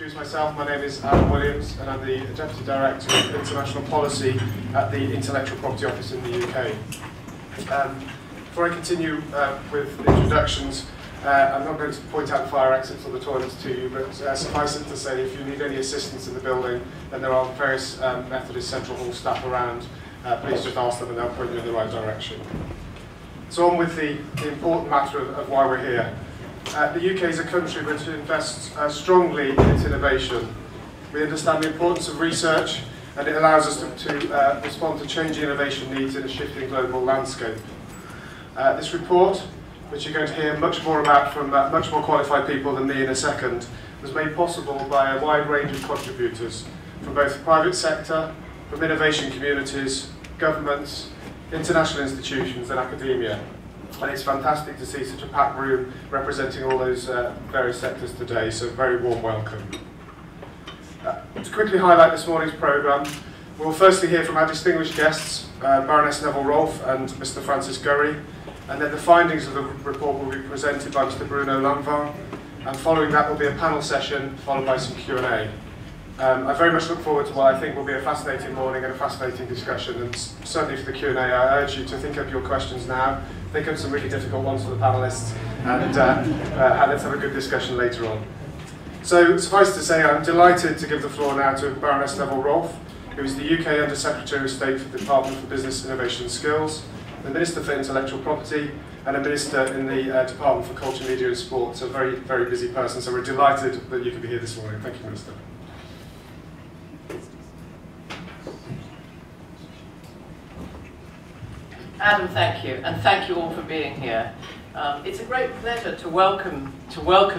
introduce myself. My name is Alan Williams, and I'm the Deputy Director of International Policy at the Intellectual Property Office in the UK. Before I continue with introductions, I'm not going to point out the fire exits or the toilets to you, but suffice it to say, if you need any assistance in the building, then there are various Methodist Central Hall staff around. Please just ask them and they'll point you in the right direction. So on with the important matter of why we're here. The UK is a country which invests strongly in its innovation. We understand the importance of research, and it allows us to respond to changing innovation needs in a shifting global landscape. This report, which you're going to hear much more about from much more qualified people than me in a second, was made possible by a wide range of contributors from both the private sector, from innovation communities, governments, international institutions and academia. And it's fantastic to see such a packed room representing all those various sectors today, so very warm welcome. To quickly highlight this morning's programme, we'll firstly hear from our distinguished guests, Baroness Neville-Rolfe and Mr. Francis Gurry, and then the findings of the report will be presented by Mr. Bruno Lanvin, and following that will be a panel session followed by some Q&A. I very much look forward to what I think will be a fascinating morning and a fascinating discussion, and certainly for the Q&A I urge you to think up your questions now, think of some really difficult ones for the panellists, and let's have a good discussion later on. So suffice to say, I'm delighted to give the floor now to Baroness Neville-Rolfe, who is the UK Under Secretary of State for the Department for Business, Innovation and Skills, the Minister for Intellectual Property, and a Minister in the Department for Culture, Media and Sport, so a very, very busy person, so we're delighted that you could be here this morning. Thank you, Minister. Adam, thank you, and thank you all for being here. It's a great pleasure to welcome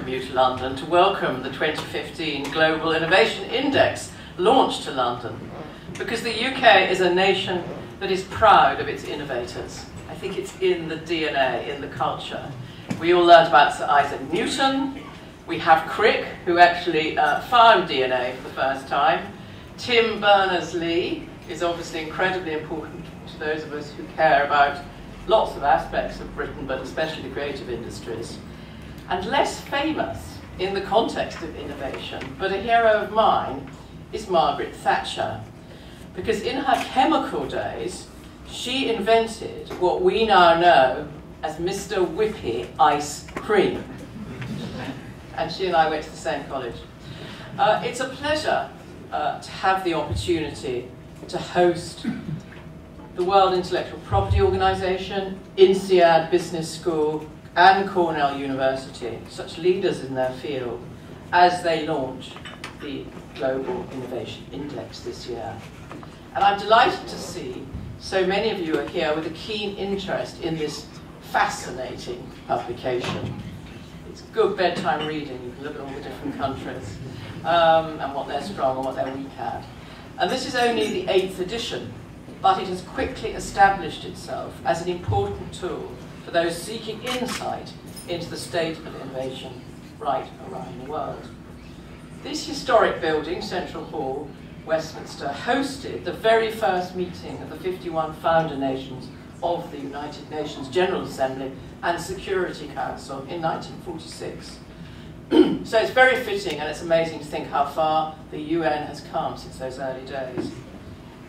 you to London, to welcome the 2015 Global Innovation Index launched to London, because the UK is a nation that is proud of its innovators. I think it's in the DNA, in the culture. We all learned about Sir Isaac Newton. We have Crick, who actually found DNA for the first time. Tim Berners-Lee is obviously incredibly important to those of us who care about lots of aspects of Britain, but especially the creative industries. And less famous in the context of innovation, but a hero of mine, is Margaret Thatcher. Because in her chemical days, she invented what we now know as Mr. Whippy ice cream. And she and I went to the same college. It's a pleasure to have the opportunity to host the World Intellectual Property Organization, INSEAD Business School, and Cornell University, such leaders in their field, as they launch the Global Innovation Index this year. And I'm delighted to see so many of you are here with a keen interest in this fascinating publication. It's good bedtime reading. You can look at all the different countries and what they're strong and what they're weak at. And this is only the 8th edition, but it has quickly established itself as an important tool for those seeking insight into the state of innovation right around the world. This historic building, Central Hall, Westminster, hosted the very first meeting of the 51 founder nations of the United Nations General Assembly and Security Council in 1946. So it's very fitting, and it's amazing to think how far the UN has come since those early days.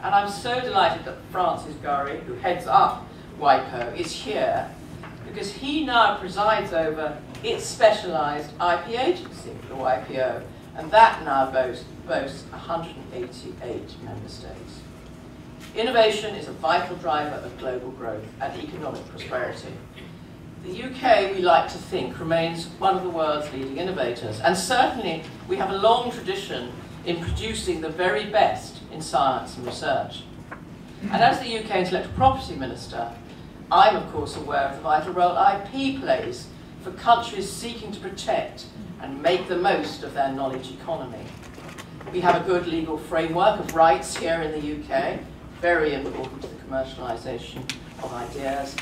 And I'm so delighted that Francis Gurry, who heads up WIPO, is here, because he now presides over its specialised IP agency, the YPO, and that now boasts 188 member states. Innovation is a vital driver of global growth and economic prosperity. The UK, we like to think, remains one of the world's leading innovators, and certainly we have a long tradition in producing the very best in science and research. And as the UK Intellectual Property Minister, I'm of course aware of the vital role IP plays for countries seeking to protect and make the most of their knowledge economy. We have a good legal framework of rights here in the UK, very important to the commercialisation of ideas.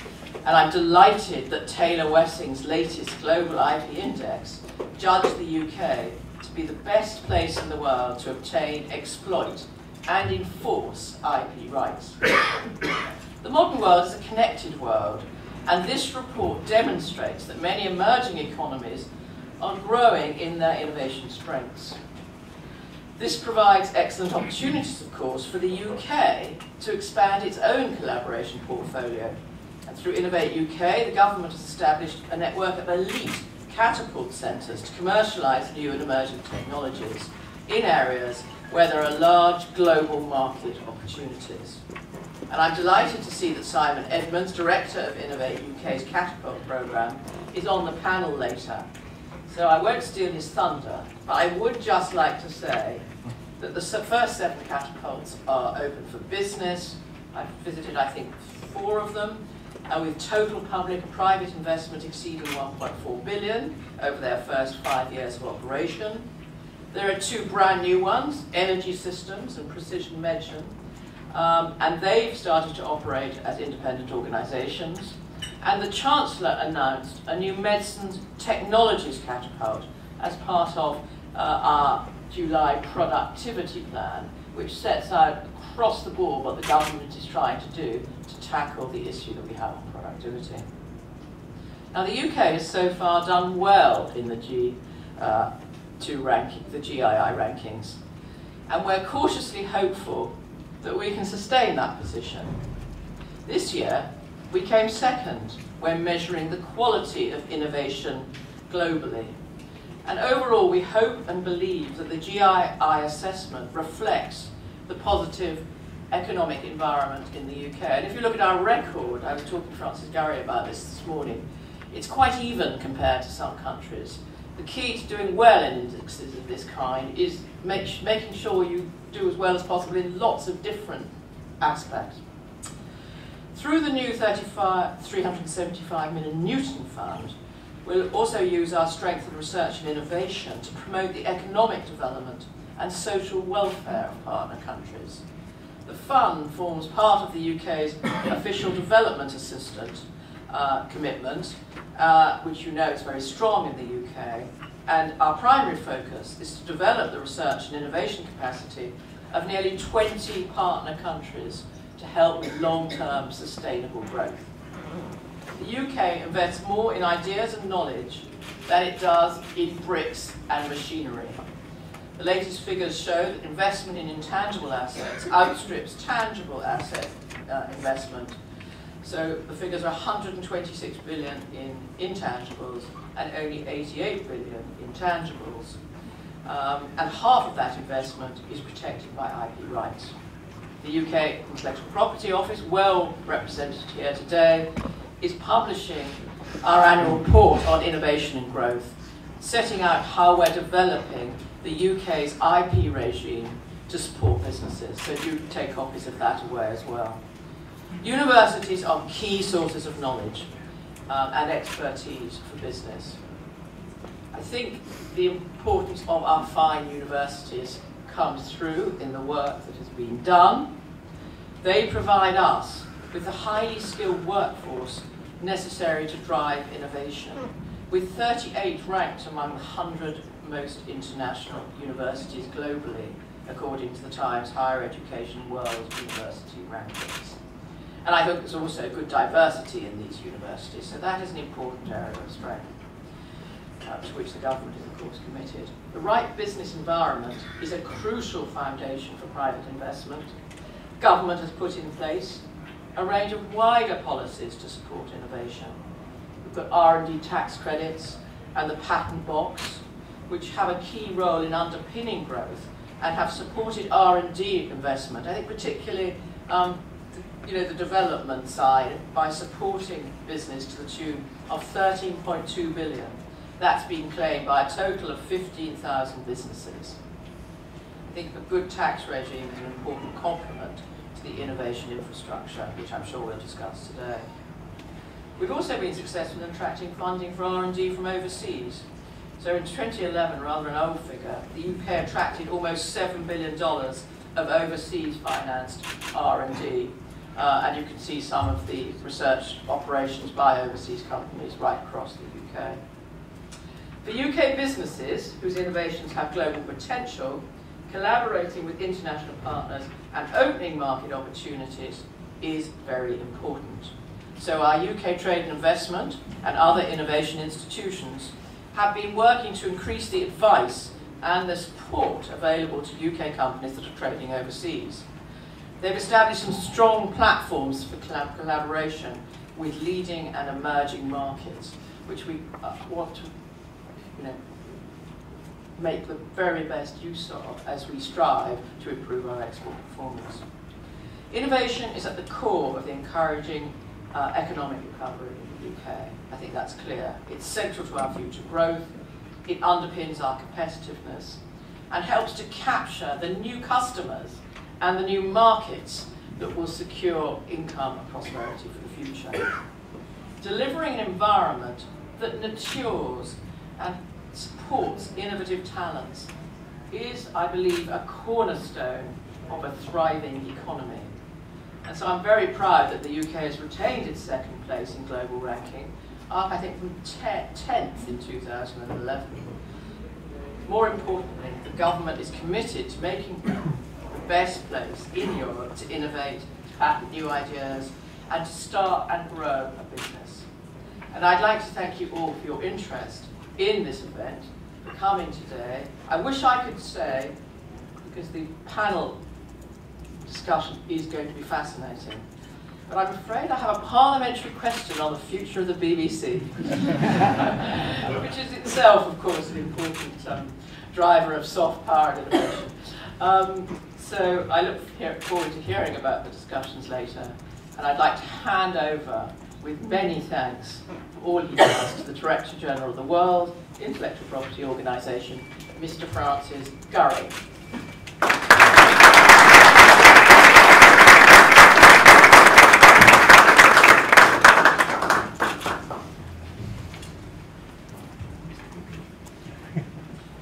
And I'm delighted that Taylor Wessing's latest Global IP Index judged the UK to be the best place in the world to obtain, exploit, and enforce IP rights. The modern world is a connected world, and this report demonstrates that many emerging economies are growing in their innovation strengths. This provides excellent opportunities, of course, for the UK to expand its own collaboration portfolio. And through Innovate UK, the government has established a network of elite catapult centres to commercialise new and emerging technologies in areas where there are large global market opportunities. And I'm delighted to see that Simon Edmonds, Director of Innovate UK's Catapult programme, is on the panel later. So I won't steal his thunder, but I would just like to say that the first 7 catapults are open for business. I've visited, I think, 4 of them, with total public and private investment exceeding 1.4 billion over their first 5 years of operation. There are 2 brand new ones, Energy Systems and Precision Medicine, and they've started to operate as independent organisations. And the Chancellor announced a new medicines technologies catapult as part of our July productivity plan, which sets out across the board what the government is trying to do to tackle the issue that we have on productivity. Now, the UK has so far done well in the GII rankings, and we're cautiously hopeful that we can sustain that position. This year, we came second when measuring the quality of innovation globally. And overall, we hope and believe that the GII assessment reflects the positive economic environment in the UK. And if you look at our record, I was talking to Francis Gurry about this morning, it's quite even compared to some countries. The key to doing well in indexes of this kind is making sure you do as well as possible in lots of different aspects. Through the new 375 million Newton Fund, we'll also use our strength in research and innovation to promote the economic development and social welfare of partner countries. The fund forms part of the UK's official development assistance commitment, which you know is very strong in the UK, and our primary focus is to develop the research and innovation capacity of nearly 20 partner countries to help with long-term sustainable growth. The UK invests more in ideas and knowledge than it does in bricks and machinery. The latest figures show that investment in intangible assets outstrips tangible asset investment. So the figures are 126 billion in intangibles and only 88 billion in tangibles. And half of that investment is protected by IP rights. The UK Intellectual Property Office, well represented here today, is publishing our annual report on innovation and growth, setting out how we're developing the UK's IP regime to support businesses. So do take copies of that away as well. Universities are key sources of knowledge and expertise for business. I think the importance of our fine universities comes through in the work that has been done. They provide us with the highly skilled workforce necessary to drive innovation, with 38 ranked among the 100 most international universities globally, according to the Times Higher Education World University Rankings. And I think there's also good diversity in these universities, so that is an important area of strength, to which the government is, of course, committed. The right business environment is a crucial foundation for private investment. Government has put in place a range of wider policies to support innovation. We've got R&D tax credits and the patent box, which have a key role in underpinning growth and have supported R&D investment. I think particularly the development side by supporting business to the tune of 13.2 billion. That's been claimed by a total of 15,000 businesses. I think a good tax regime is an important complement to the innovation infrastructure, which I'm sure we'll discuss today. We've also been successful in attracting funding for R&D from overseas. So in 2011, rather an old figure, the UK attracted almost $7 billion of overseas financed R&D. And you can see some of the research operations by overseas companies right across the UK. For UK businesses whose innovations have global potential, collaborating with international partners and opening market opportunities is very important. So our UK Trade and Investment and other innovation institutions have been working to increase the advice and the support available to UK companies that are trading overseas. They've established some strong platforms for collaboration with leading and emerging markets, which we want to make the very best use of as we strive to improve our export performance. Innovation is at the core of the encouraging economic recovery in the UK. I think that's clear. It's central to our future growth. It underpins our competitiveness and helps to capture the new customers and the new markets that will secure income and prosperity for the future. Delivering an environment that nurtures and supports innovative talents is, I believe, a cornerstone of a thriving economy. And so I'm very proud that the UK has retained its second place in global ranking, up I think from 10th in 2011. More importantly, the government is committed to making the best place in Europe to innovate, to patent new ideas, and to start and grow a business. And I'd like to thank you all for your interest in this event, for coming today. I wish I could say, because the panel discussion is going to be fascinating, but I'm afraid I have a parliamentary question on the future of the BBC, which is itself, of course, an important driver of soft power innovation. So I look forward to hearing about the discussions later, and I'd like to hand over, with many thanks for all he does, to the Director General of the World Intellectual Property Organisation, Mr. Francis Gurry.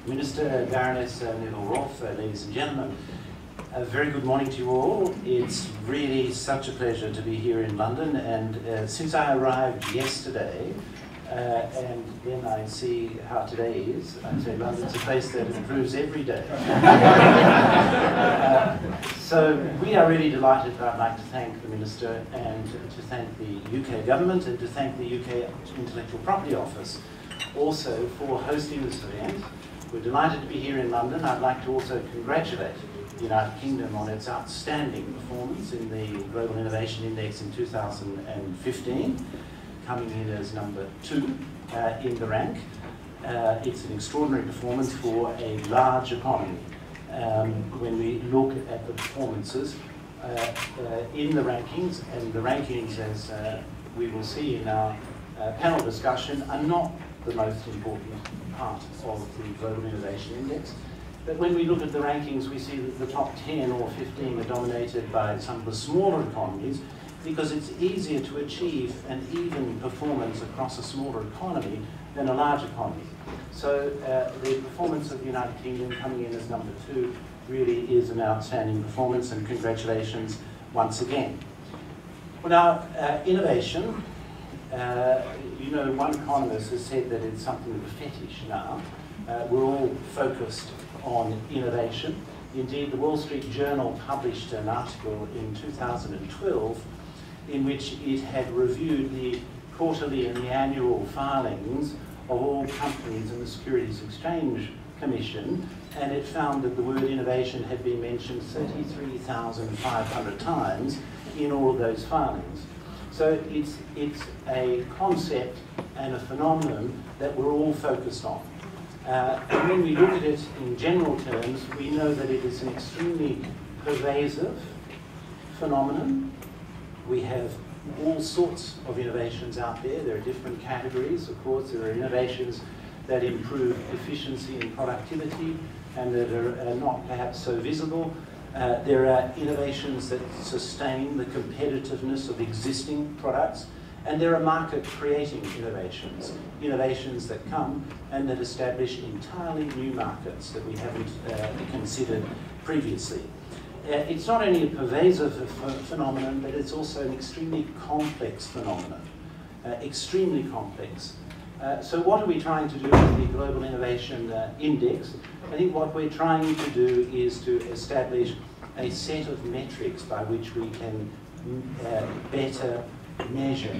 Minister, Baroness, Neville-Rolfe, ladies and gentlemen, a very good morning to you all. It's really such a pleasure to be here in London, and since I arrived yesterday, and then I see how today is, I'd say London's a place that improves every day. So we are really delighted. I'd like to thank the Minister and to thank the UK Government and to thank the UK Intellectual Property Office also for hosting this event. We're delighted to be here in London. I'd like to also congratulate the United Kingdom on its outstanding performance in the Global Innovation Index in 2015, coming in as number 2 in the rank. It's an extraordinary performance for a large economy. When we look at the performances in the rankings, and the rankings, as we will see in our panel discussion, are not the most important part of the Global Innovation Index. But when we look at the rankings, we see that the top 10 or 15 are dominated by some of the smaller economies, because it's easier to achieve an even performance across a smaller economy than a large economy. So the performance of the United Kingdom coming in as number 2 really is an outstanding performance, and congratulations once again. Well, now, innovation, you know, one economist has said that it's something of a fetish now. We're all focused on innovation. Indeed, the Wall Street Journal published an article in 2012 in which it had reviewed the quarterly and the annual filings of all companies in the Securities Exchange Commission, and it found that the word innovation had been mentioned 33,500 times in all of those filings. So it's a concept and a phenomenon that we're all focused on. And when we look at it in general terms, we know that it is an extremely pervasive phenomenon. We have all sorts of innovations out there. There are different categories, of course. There are innovations that improve efficiency and productivity and that are not perhaps so visible. There are innovations that sustain the competitiveness of existing products. And there are market-creating innovations, innovations that come and that establish entirely new markets that we haven't considered previously. It's not only a pervasive phenomenon, but it's also an extremely complex phenomenon, extremely complex. So what are we trying to do with the Global Innovation Index? I think what we're trying to do is to establish a set of metrics by which we can better measure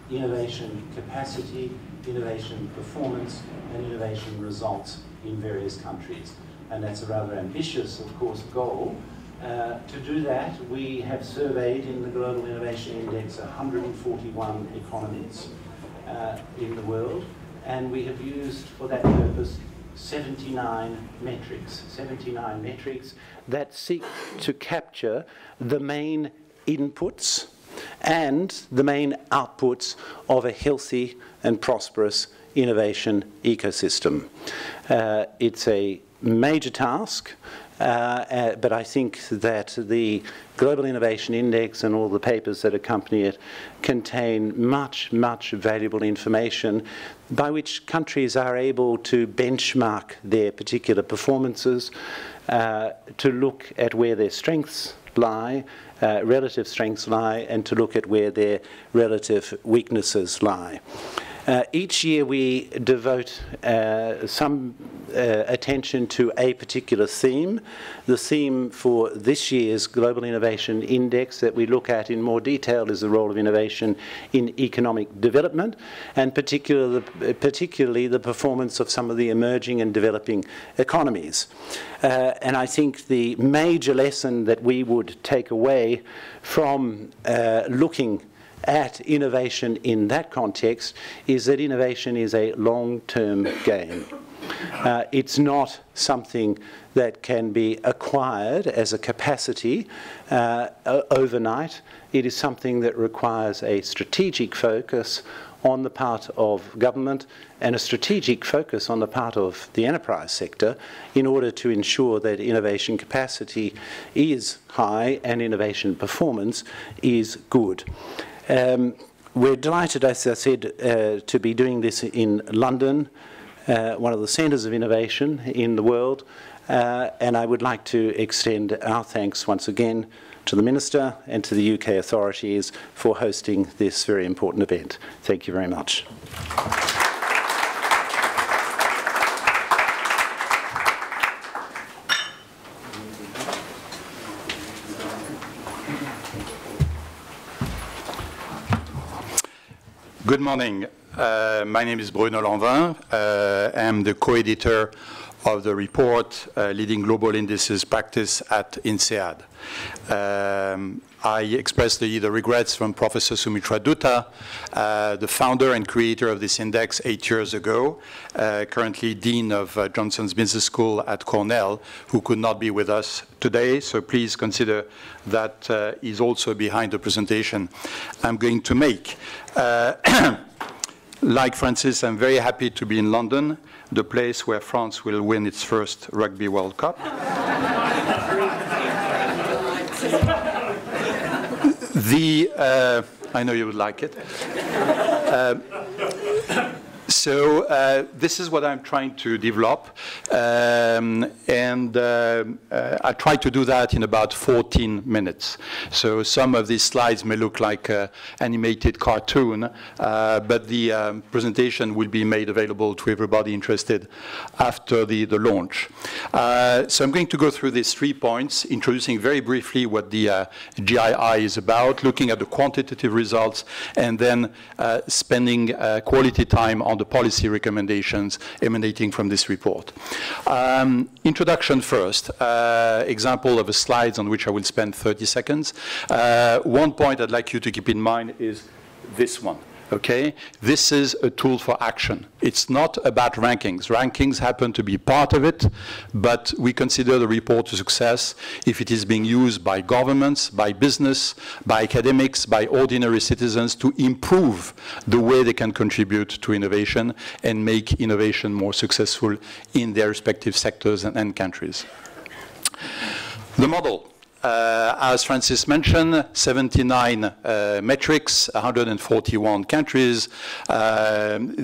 innovation capacity, innovation performance, and innovation results in various countries. And that's a rather ambitious, of course, goal. To do that, we have surveyed in the Global Innovation Index 141 economies in the world, and we have used for that purpose 79 metrics that seek to capture the main inputs and the main outputs of a healthy and prosperous innovation ecosystem. It's a major task, but I think that the Global Innovation Index and all the papers that accompany it contain much, much valuable information by which countries are able to benchmark their particular performances, to look at where their strengths lie, relative strengths lie, and to look at where their relative weaknesses lie. Each year we devote some attention to a particular theme. The theme for this year's Global Innovation Index that we look at in more detail is the role of innovation in economic development, and particularly the performance of some of the emerging and developing economies. And I think the major lesson that we would take away from looking at innovation in that context is that innovation is a long-term game. It's not something that can be acquired as a capacity overnight. It is something that requires a strategic focus on the part of government and a strategic focus on the part of the enterprise sector in order to ensure that innovation capacity is high and innovation performance is good. We're delighted, as I said, to be doing this in London, one of the centres of innovation in the world, and I would like to extend our thanks once again to the Minister and to the UK authorities for hosting this very important event. Thank you very much. Good morning. My name is Bruno Lanvin. I'm the co-editor of the report Leading Global Indices Practice at INSEAD. I express the regrets from Professor Soumitra Dutta, the founder and creator of this index 8 years ago, currently Dean of Johnson's Business School at Cornell, who could not be with us today. So please consider that he's also behind the presentation I'm going to make. Like Francis, I'm very happy to be in London, the place where France will win its first Rugby World Cup. I know you would like it. So this is what I'm trying to develop, and I try to do that in about 14 minutes. So some of these slides may look like an animated cartoon, but the presentation will be made available to everybody interested after the launch. So I'm going to go through these 3 points, introducing very briefly what the GII is about, looking at the quantitative results, and then spending quality time on the policy recommendations emanating from this report. Introduction first, example of a slide on which I will spend 30 seconds. One point I'd like you to keep in mind is this one. Okay, this is a tool for action. It's not about rankings. Rankings happen to be part of it, but we consider the report a success if it is being used by governments, by business, by academics, by ordinary citizens to improve the way they can contribute to innovation and make innovation more successful in their respective sectors and countries. The model. As Francis mentioned, 79 metrics, 141 countries. What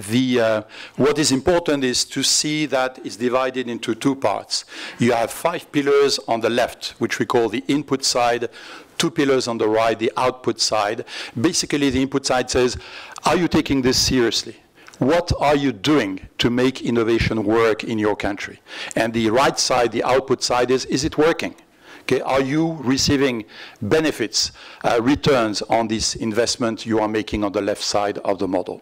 is important is to see that it's divided into 2 parts. You have 5 pillars on the left, which we call the input side, 2 pillars on the right, the output side. Basically, the input side says, are you taking this seriously? What are you doing to make innovation work in your country? And the right side, the output side is it working? Okay, are you receiving benefits, returns on this investment you are making on the left side of the model?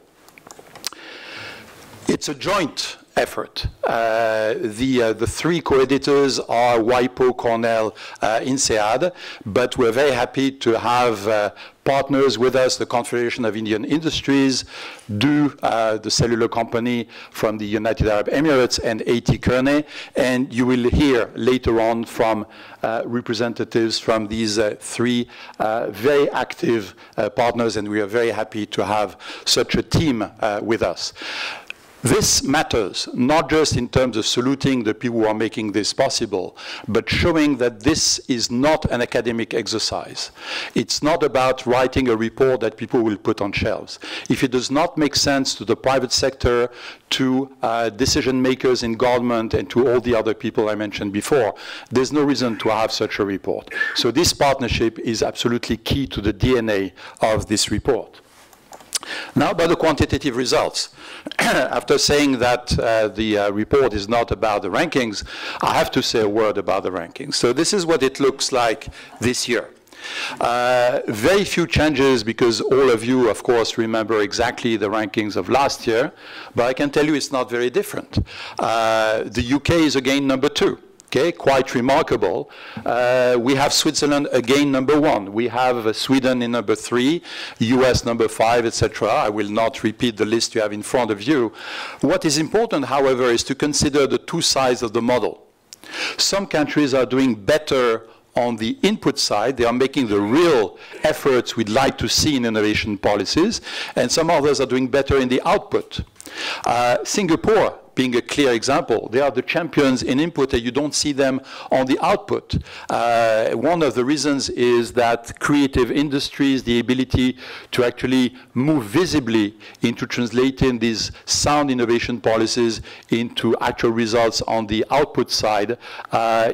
It's a joint effort. The three co-editors are WIPO, Cornell, INSEAD, but we're very happy to have partners with us, the Confederation of Indian Industries, the cellular company from the United Arab Emirates, and A.T. Kearney. And you will hear later on from representatives from these three very active partners, and we are very happy to have such a team with us. This matters, not just in terms of saluting the people who are making this possible, but showing that this is not an academic exercise. It's not about writing a report that people will put on shelves. If it does not make sense to the private sector, to decision makers in government, and to all the other people I mentioned before, there's no reason to have such a report. So this partnership is absolutely key to the DNA of this report. Now about the quantitative results. After saying that the report is not about the rankings, I have to say a word about the rankings. So this is what it looks like this year. Very few changes because all of you, of course, remember exactly the rankings of last year, but I can tell you it's not very different. The UK is again number 2. Okay, quite remarkable. We have Switzerland again number 1. We have Sweden in number 3, US number 5, etc. I will not repeat the list you have in front of you. What is important, however, is to consider the two sides of the model. Some countries are doing better on the input side. They are making the real efforts we'd like to see in innovation policies, and some others are doing better in the output. Singapore being a clear example. They are the champions in input, and you don't see them on the output. One of the reasons is that creative industries, the ability to actually move visibly into translating these sound innovation policies into actual results on the output side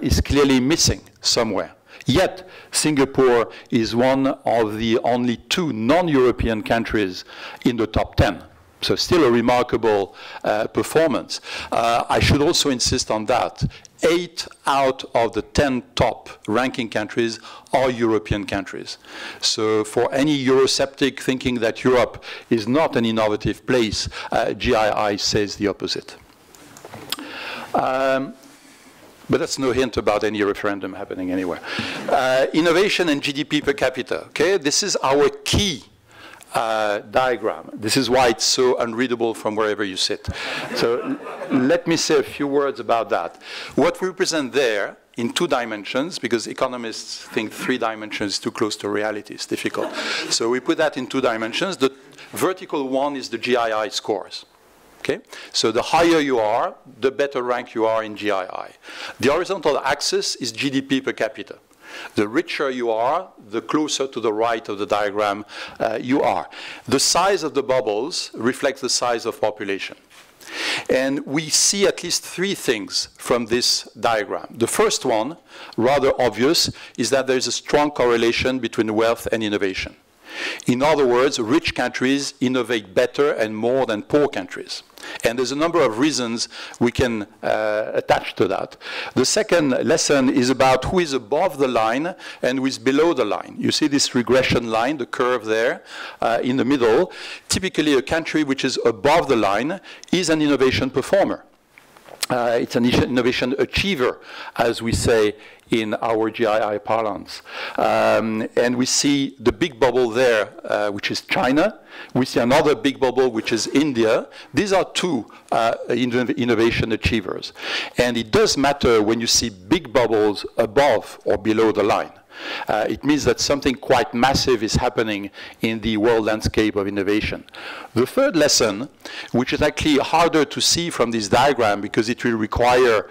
is clearly missing somewhere. Yet, Singapore is one of the only 2 non-European countries in the top 10. So still a remarkable performance. I should also insist on that. 8 out of the 10 top ranking countries are European countries. So for any Eurosceptic thinking that Europe is not an innovative place, GII says the opposite. But that's no hint about any referendum happening anywhere. Innovation and GDP per capita. Okay, this is our key diagram. This is why it's so unreadable from wherever you sit. So let me say a few words about that. What we present there in 2 dimensions, because economists think 3 dimensions is too close to reality, it's difficult. So we put that in 2 dimensions. The vertical one is the GII scores. Okay? So the higher you are, the better rank you are in GII. The horizontal axis is GDP per capita. The richer you are, the closer to the right of the diagram you are. The size of the bubbles reflects the size of population. And we see at least 3 things from this diagram. The first one, rather obvious, is that there is a strong correlation between wealth and innovation. In other words, rich countries innovate better and more than poor countries. And there's a number of reasons we can attach to that. The second lesson is about who is above the line and who is below the line. You see this regression line, the curve there in the middle. Typically, a country which is above the line is an innovation performer. It's an innovation achiever, as we say in our GII parlance. And we see the big bubble there, which is China. We see another big bubble, which is India. These are 2 innovation achievers. And it does matter when you see big bubbles above or below the line. It means that something quite massive is happening in the world landscape of innovation. The third lesson, which is actually harder to see from this diagram because it would require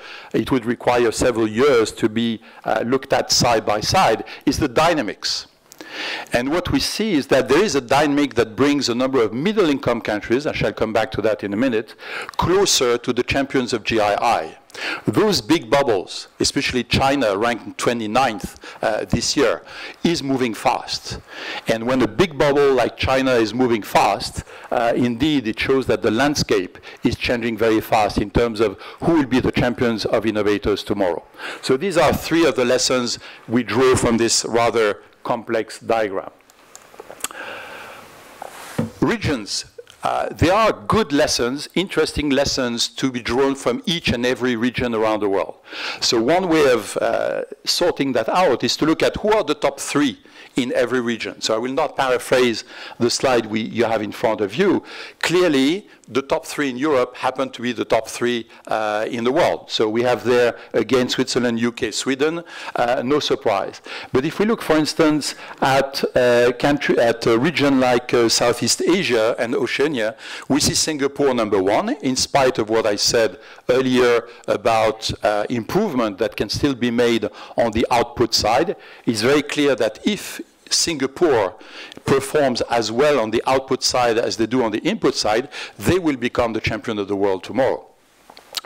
several years to be looked at side by side, is the dynamics. And what we see is that there is a dynamic that brings a number of middle-income countries, I shall come back to that in a minute, closer to the champions of GII. Those big bubbles, especially China, ranked 29th this year, is moving fast. And when a big bubble like China is moving fast, indeed it shows that the landscape is changing very fast in terms of who will be the champions of innovators tomorrow. So these are 3 of the lessons we drew from this rather complex diagram. Regions. there are good lessons, interesting lessons to be drawn from each and every region around the world. So one way of sorting that out is to look at who are the top 3 in every region. So I will not paraphrase the slide you have in front of you. Clearly, the top 3 in Europe happen to be the top 3 in the world. So we have there, again, Switzerland, UK, Sweden, no surprise. But if we look, for instance, at a region like Southeast Asia and Oceania, we see Singapore number 1, in spite of what I said earlier about improvement that can still be made on the output side. It's very clear that if Singapore performs as well on the output side as they do on the input side, they will become the champion of the world tomorrow.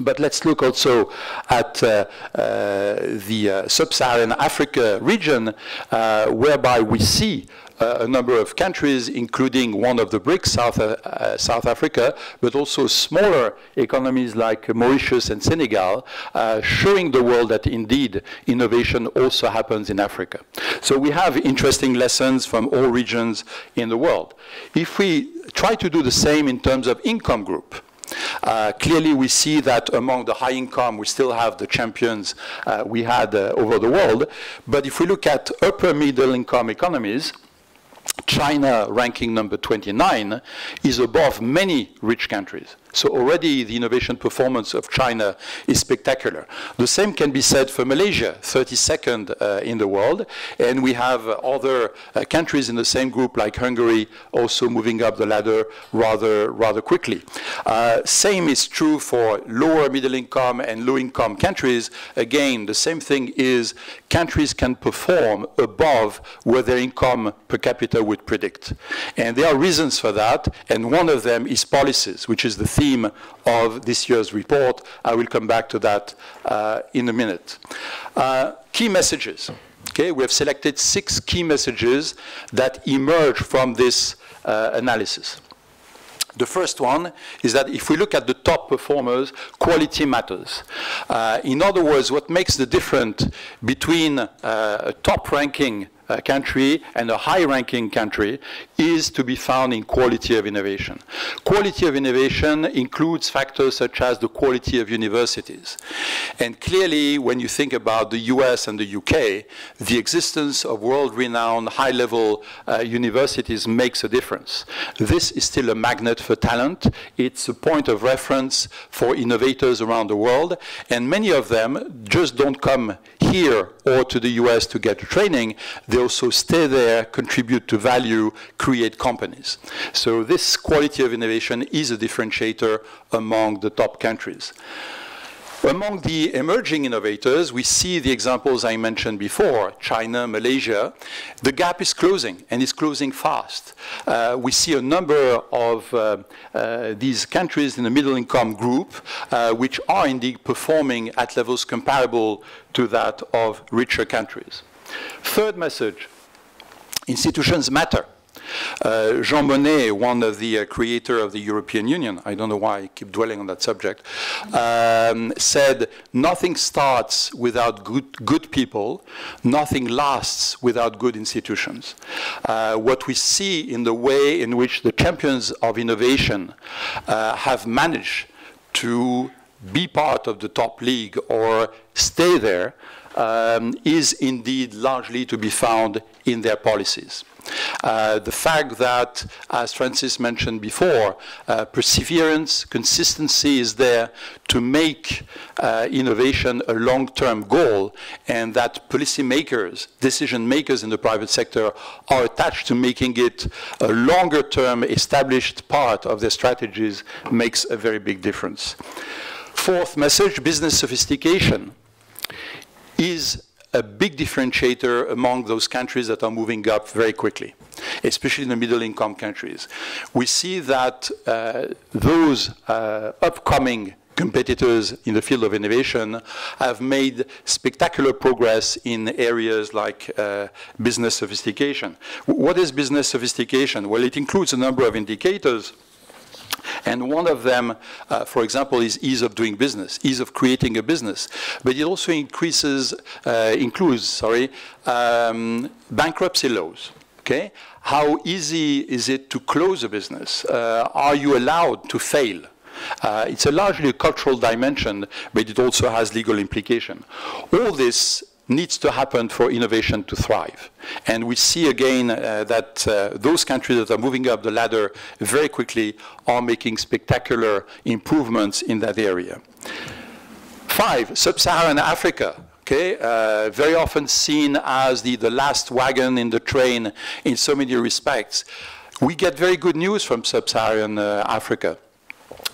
But let's look also at the sub-Saharan Africa region, whereby we see a number of countries, including one of the BRICS, South Africa, but also smaller economies like Mauritius and Senegal, showing the world that indeed innovation also happens in Africa. So we have interesting lessons from all regions in the world. If we try to do the same in terms of income group, clearly we see that among the high income we still have the champions we had over the world. But if we look at upper middle income economies, China, ranking number 29, is above many rich countries. So already the innovation performance of China is spectacular. The same can be said for Malaysia, 32nd in the world. And we have other countries in the same group like Hungary also moving up the ladder rather quickly. Same is true for lower middle income and low income countries. Again, the same thing is countries can perform above where their income per capita would predict. And there are reasons for that. And one of them is policies, which is the theme of this year's report. I will come back to that in a minute. Key messages. Okay, we have selected 6 key messages that emerge from this analysis. The first one is that if we look at the top performers, quality matters. In other words, what makes the difference between a top-ranking country and a high-ranking country is to be found in quality of innovation. Quality of innovation includes factors such as the quality of universities. And clearly, when you think about the US and the UK, the existence of world-renowned high-level universities makes a difference. This is still a magnet for talent. It's a point of reference for innovators around the world. And many of them just don't come here or to the US to get training. They also stay there, contribute to value, create companies. So this quality of innovation is a differentiator among the top countries. Among the emerging innovators, we see the examples I mentioned before, China, Malaysia. The gap is closing, and it's closing fast. We see a number of these countries in the middle income group, which are indeed performing at levels comparable to that of richer countries. Third message, institutions matter. Jean Monnet, one of the creators of the European Union, I don't know why I keep dwelling on that subject, said, nothing starts without good people, nothing lasts without good institutions. What we see in the way in which the champions of innovation have managed to be part of the top league or stay there is indeed largely to be found in their policies. The fact that, as Francis mentioned before, perseverance, consistency is there to make innovation a long-term goal, and that policymakers, decision makers in the private sector are attached to making it a longer-term established part of their strategies makes a very big difference. Fourth message, business sophistication is a big differentiator among those countries that are moving up very quickly, especially in the middle-income countries. We see that those upcoming competitors in the field of innovation have made spectacular progress in areas like business sophistication. What is business sophistication? Well, it includes a number of indicators. And one of them, for example, is ease of doing business, ease of creating a business. But it also includes bankruptcy laws. Okay? How easy is it to close a business? Are you allowed to fail? It's largely a cultural dimension, but it also has legal implication. All this needs to happen for innovation to thrive. And we see again that those countries that are moving up the ladder very quickly are making spectacular improvements in that area. 5, Sub-Saharan Africa. Okay, very often seen as the last wagon in the train in so many respects. We get very good news from Sub-Saharan Africa.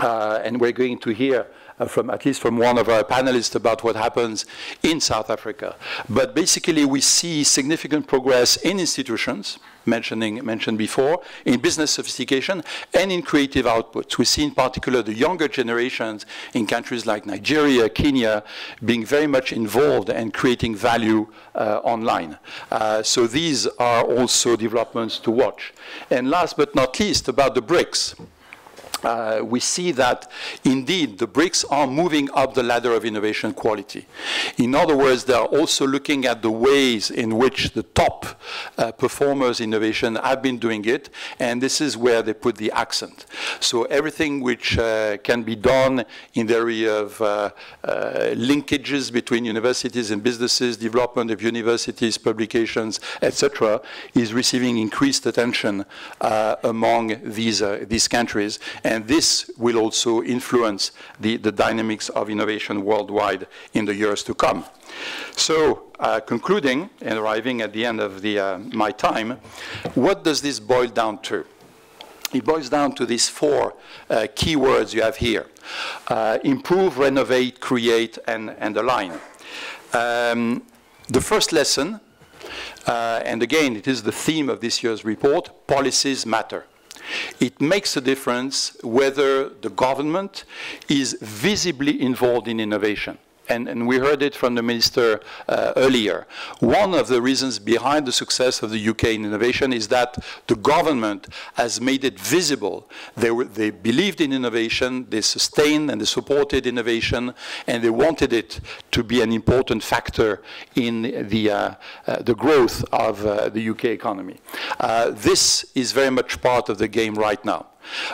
And we're going to hear at least from one of our panelists about what happens in South Africa. But basically, we see significant progress in institutions, mentioned before, in business sophistication, and in creative outputs. We see in particular the younger generations in countries like Nigeria, Kenya, being very much involved and creating value online. So these are also developments to watch. And last but not least, about the BRICS. We see that, indeed, the BRICS are moving up the ladder of innovation quality. In other words, they are also looking at the ways in which the top performers in innovation have been doing it, and this is where they put the accent. So everything which can be done in the area of linkages between universities and businesses, development of universities, publications, etc., is receiving increased attention among these countries. And this will also influence the dynamics of innovation worldwide in the years to come. So, concluding and arriving at the end of my time, what does this boil down to? It boils down to these 4 key words you have here. Improve, renovate, create, and align. The first lesson, and again, it is the theme of this year's report, policies matter. It makes a difference whether the government is visibly involved in innovation. And we heard it from the minister earlier. One of the reasons behind the success of the UK in innovation is that the government has made it visible. They believed in innovation, they sustained and they supported innovation, and they wanted it to be an important factor in the growth of the UK economy. This is very much part of the game right now.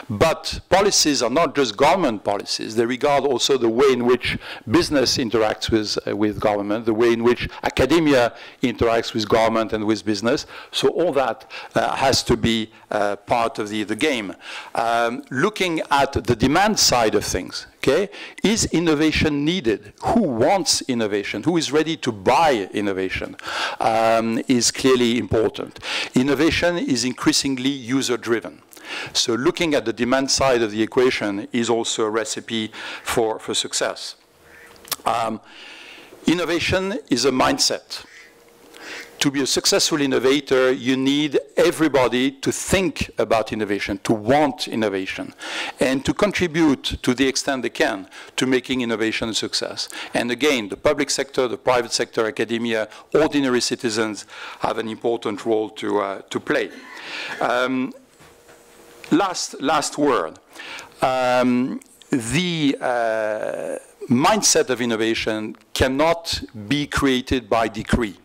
But policies are not just government policies. They regard also the way in which business interacts with government, the way in which academia interacts with government and with business. So all that has to be part of the game. Looking at the demand side of things, okay, is innovation needed? Who wants innovation? Who is ready to buy innovation is clearly important. Innovation is increasingly user-driven. So looking at the demand side of the equation is also a recipe for success. Innovation is a mindset. To be a successful innovator, you need everybody to think about innovation, to want innovation, and to contribute to the extent they can to making innovation a success. And again, the public sector, the private sector, academia, ordinary citizens have an important role to play. Last word. The mindset of innovation cannot be created by decree.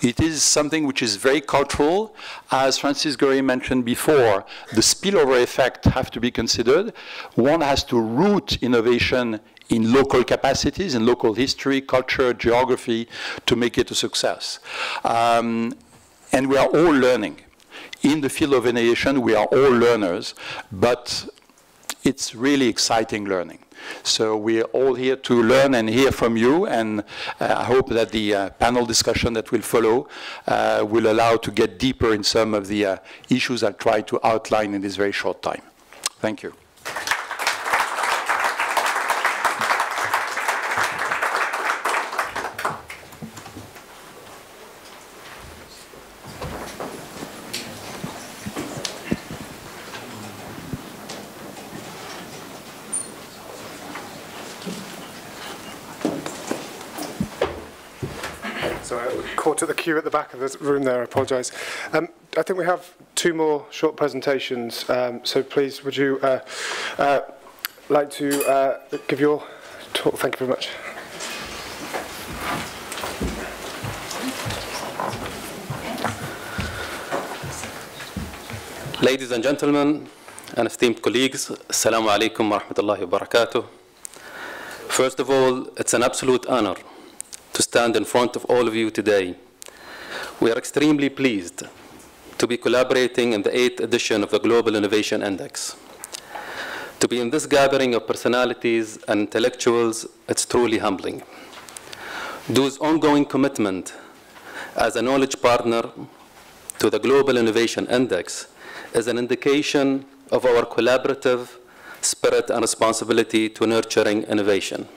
It is something which is very cultural. As Francis Gurry mentioned before, the spillover effect have to be considered. One has to root innovation in local capacities, in local history, culture, geography, to make it a success. And we are all learning. In the field of innovation, we are all learners, but it's really exciting learning. So we're all here to learn and hear from you, and I hope that the panel discussion that will follow will allow to get deeper in some of the issues I'll try to outline in this very short time. Thank you. Caught at the queue at the back of the room there, I apologise. I think we have 2 more short presentations, so please would you like to give your talk? Thank you very much. Ladies and gentlemen, and esteemed colleagues, Assalamu alaikum wa rahmatullahi wa barakatuh. First of all, it's an absolute honor to stand in front of all of you today. We are extremely pleased to be collaborating in the 8th edition of the Global Innovation Index. To be in this gathering of personalities and intellectuals, it's truly humbling. DO's ongoing commitment as a knowledge partner to the Global Innovation Index is an indication of our collaborative spirit and responsibility to nurturing innovation.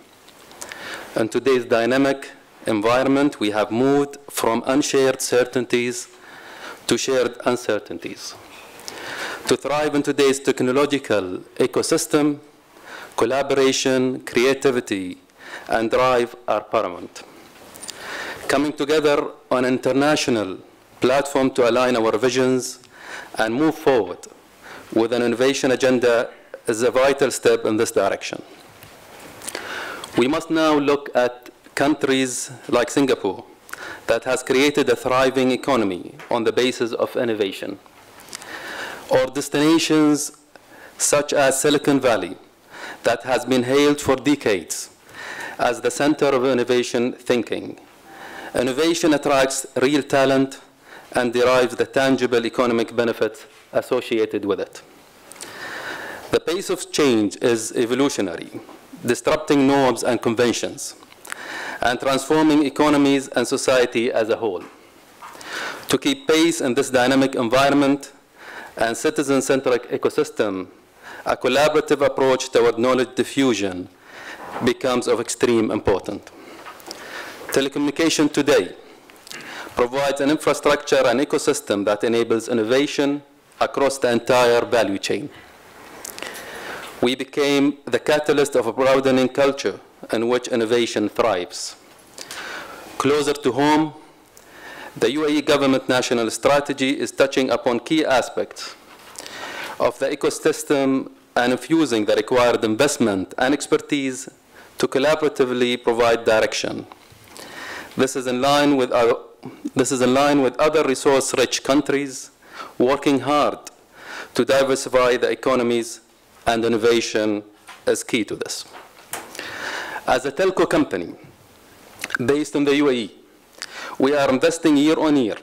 In today's dynamic environment, we have moved from unshared certainties to shared uncertainties. To thrive in today's technological ecosystem, collaboration, creativity, and drive are paramount. Coming together on an international platform to align our visions and move forward with an innovation agenda is a vital step in this direction. We must now look at countries like Singapore that has created a thriving economy on the basis of innovation, or destinations such as Silicon Valley that has been hailed for decades as the center of innovation thinking. Innovation attracts real talent and derives the tangible economic benefits associated with it. The pace of change is evolutionary, disrupting norms and conventions, and transforming economies and society as a whole. To keep pace in this dynamic environment and citizen-centric ecosystem, a collaborative approach toward knowledge diffusion becomes of extreme importance. Telecommunication today provides an infrastructure and ecosystem that enables innovation across the entire value chain. We became the catalyst of a broadening culture in which innovation thrives. Closer to home, the UAE government national strategy is touching upon key aspects of the ecosystem and infusing the required investment and expertise to collaboratively provide direction. This is in line with other resource-rich countries working hard to diversify the economies, and innovation is key to this. As a telco company based in the UAE, we are investing year on year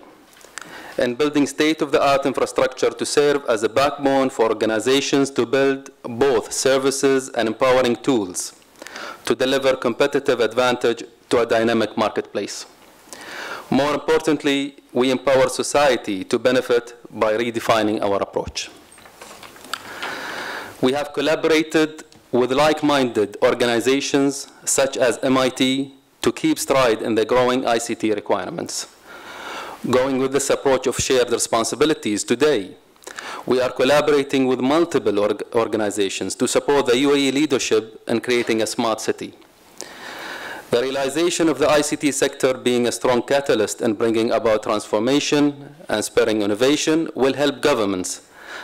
in building state-of-the-art infrastructure to serve as a backbone for organizations to build both services and empowering tools to deliver competitive advantage to a dynamic marketplace. More importantly, we empower society to benefit by redefining our approach. We have collaborated with like-minded organizations such as MIT to keep stride in the growing ICT requirements. Going with this approach of shared responsibilities today, we are collaborating with multiple organizations to support the UAE leadership in creating a smart city. The realization of the ICT sector being a strong catalyst in bringing about transformation and spurring innovation will help governments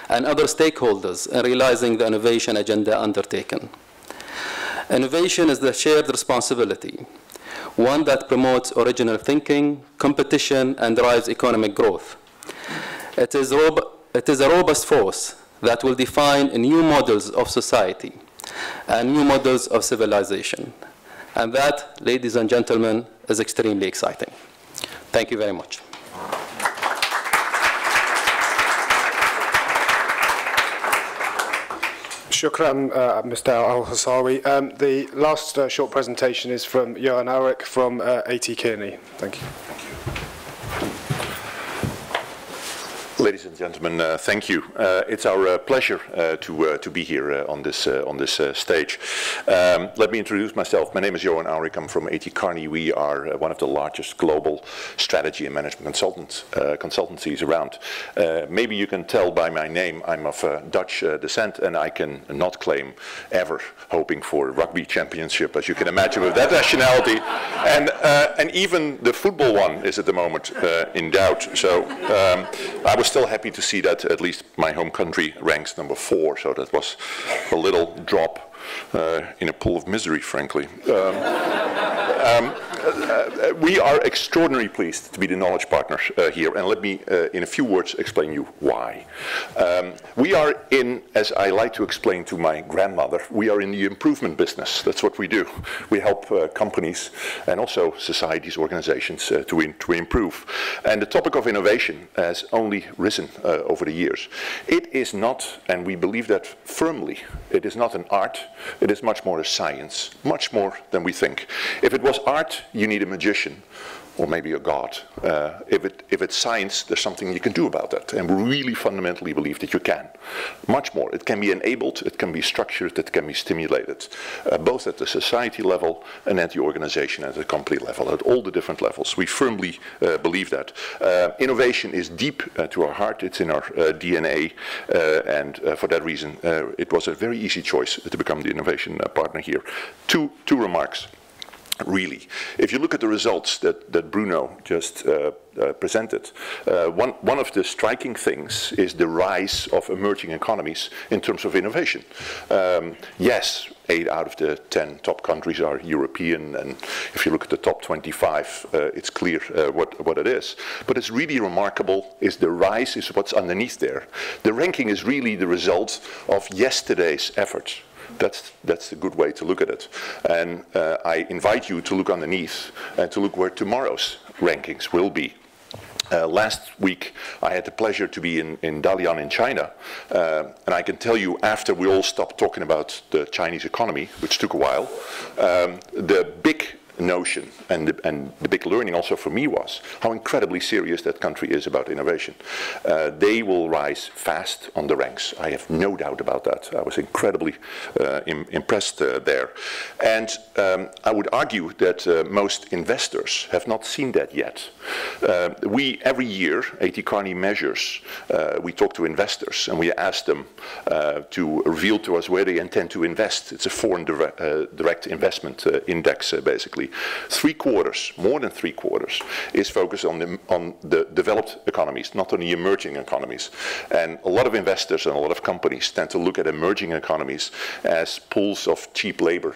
and other stakeholders in realizing the innovation agenda undertaken. Innovation is the shared responsibility, one that promotes original thinking, competition, and drives economic growth. It is a robust force that will define new models of society and new models of civilization. And that, ladies and gentlemen, is extremely exciting. Thank you very much. Shukran, Mr. Al-Hassawi. The last short presentation is from Johan Ulrich from AT Kearney. Thank you. Ladies and gentlemen, thank you. It's our pleasure to be here on this stage. Let me introduce myself. My name is Johan Ulrich. I'm from AT Kearney. We are one of the largest global strategy and management consultancies around. Maybe you can tell by my name I'm of Dutch descent, and I can not claim ever hoping for a rugby championship, as you can imagine, with that nationality. And even the football one is at the moment in doubt. So I was still happy to see that at least my home country ranks number 4, so that was a little drop in a pool of misery, frankly. we are extraordinarily pleased to be the knowledge partner here, and let me, in a few words, explain you why. We are in, as I like to explain to my grandmother, we are in the improvement business. That's what we do. We help companies and also societies, organizations to improve. And the topic of innovation has only risen over the years. It is not, and we believe that firmly, it is not an art, it is much more a science, much more than we think. If it was art, you need a magician, or maybe a god. If it's science, there's something you can do about that. And we really fundamentally believe that you can. Much more. It can be enabled, it can be structured, it can be stimulated, both at the society level and at the organization, at the company level, at all the different levels. We firmly believe that. Innovation is deep to our heart, it's in our DNA, and for that reason, it was a very easy choice to become the innovation partner here. Two remarks. Really, if you look at the results that Bruno just presented, one of the striking things is the rise of emerging economies in terms of innovation. Yes, 8 out of the 10 top countries are European, and if you look at the top 25, it's clear what it is. But it's really remarkable is the rise is what's underneath there. The ranking is really the result of yesterday's efforts. That's a good way to look at it. And I invite you to look underneath and to look where tomorrow's rankings will be. Last week, I had the pleasure to be in Dalian in China, and I can tell you, after we all stopped talking about the Chinese economy, which took a while, the big notion and the big learning also for me was how incredibly serious that country is about innovation. They will rise fast on the ranks. I have no doubt about that. I was incredibly impressed there. And I would argue that most investors have not seen that yet. We, every year, A.T. Kearney measures, we talk to investors and we ask them to reveal to us where they intend to invest. It's a foreign direct investment index, basically. 3/4, more than 3/4, is focused on the developed economies, not on the emerging economies. And a lot of investors and a lot of companies tend to look at emerging economies as pools of cheap labor,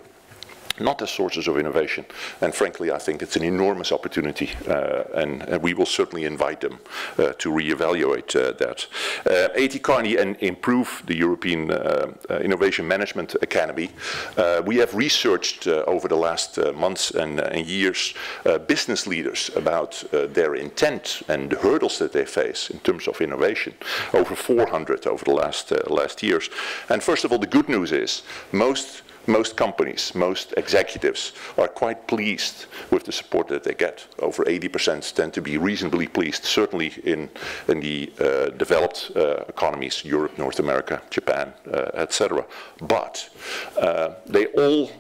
not as sources of innovation. And frankly, I think it's an enormous opportunity, and we will certainly invite them to reevaluate that. A.T. Kearney and improve the European Innovation Management Academy. We have researched over the last months and years business leaders about their intent and the hurdles that they face in terms of innovation. Over 400 over the last years. And first of all, the good news is most companies, most executives are quite pleased with the support that they get. Over 80% tend to be reasonably pleased, certainly in the developed economies, Europe, North America, Japan, etc. But they all,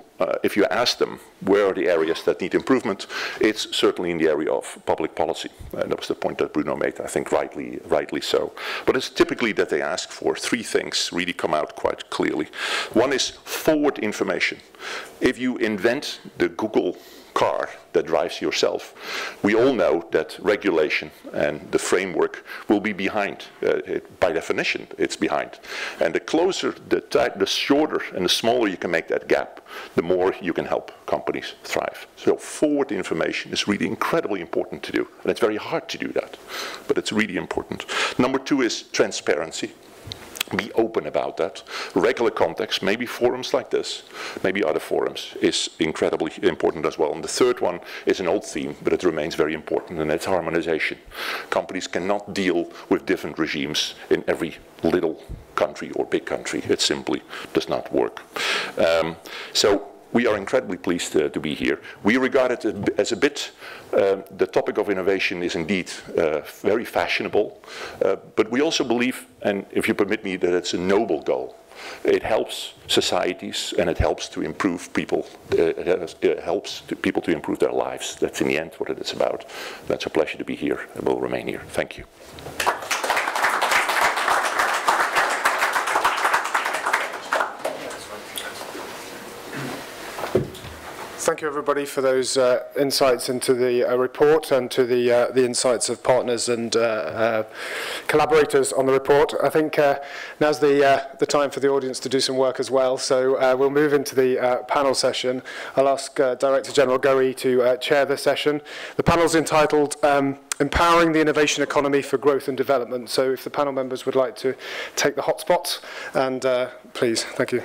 if you ask them where are the areas that need improvement, it's certainly in the area of public policy. And that was the point that Bruno made, I think rightly so. But it's typically that they ask for 3 things really come out quite clearly. One is forward information. If you invent the Google car that drives yourself, we all know that regulation and the framework will be behind. By definition, it's behind. And the closer, the shorter and the smaller you can make that gap, the more you can help companies thrive. So forward information is really incredibly important to do. And it's very hard to do that, but it's really important. Number 2 is transparency. Be open about that. Regular context, maybe forums like this, maybe other forums, is incredibly important as well. And the third one is an old theme, but it remains very important, and that's harmonization. Companies cannot deal with different regimes in every little country or big country. It simply does not work. So we are incredibly pleased to be here. We regard it as a bit, the topic of innovation is indeed very fashionable, but we also believe, and if you permit me, that it's a noble goal. It helps societies and it helps to improve people. It helps people to improve their lives. That's in the end what it is about. That's a pleasure to be here and will remain here. Thank you. Thank you, everybody, for those insights into the report and to the insights of partners and collaborators on the report. I think now's the time for the audience to do some work as well. So we'll move into the panel session. I'll ask Director General Gurry to chair the session. The panel's entitled Empowering the Innovation Economy for Growth and Development. So if the panel members would like to take the hotspots, and please, thank you.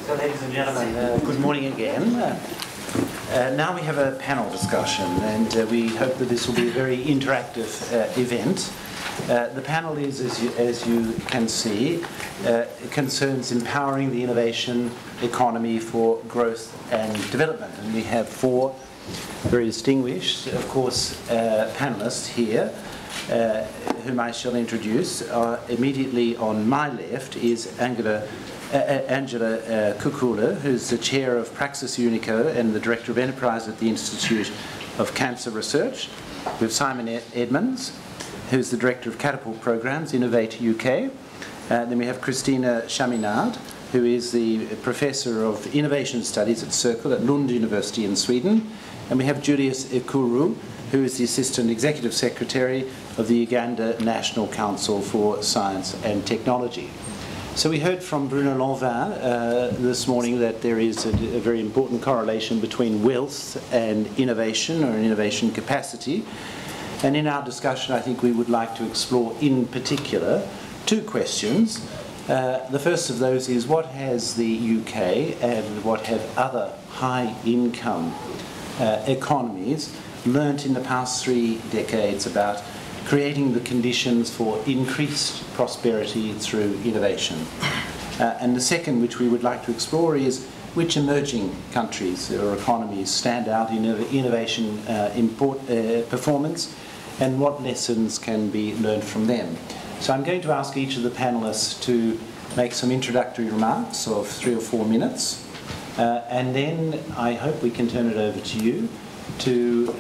Ladies and gentlemen, good morning again. Now we have a panel discussion, and we hope that this will be a very interactive event. The panel is, as you can see, concerns empowering the innovation economy for growth and development. And we have four very distinguished, of course, panelists here, whom I shall introduce. Immediately on my left is Angela Kukula, who's the chair of Praxis Unico and the director of enterprise at the Institute of Cancer Research. We have Simon Edmonds, who's the director of Catapult Programs, Innovate UK. Then we have Christina Chaminade, who is the professor of innovation studies at Circle at Lund University in Sweden. And we have Julius Ikuru, who is the assistant executive secretary of the Uganda National Council for Science and Technology. So we heard from Bruno Lanvin this morning that there is a very important correlation between wealth and innovation, or an innovation capacity. And in our discussion, I think we would like to explore in particular two questions. The first of those is, what has the UK and what have other high-income economies learnt in the past 3 decades about creating the conditions for increased prosperity through innovation? And the second, which we would like to explore, is which emerging countries or economies stand out in innovation performance, and what lessons can be learned from them. So I'm going to ask each of the panelists to make some introductory remarks of 3 or 4 minutes, and then I hope we can turn it over to you to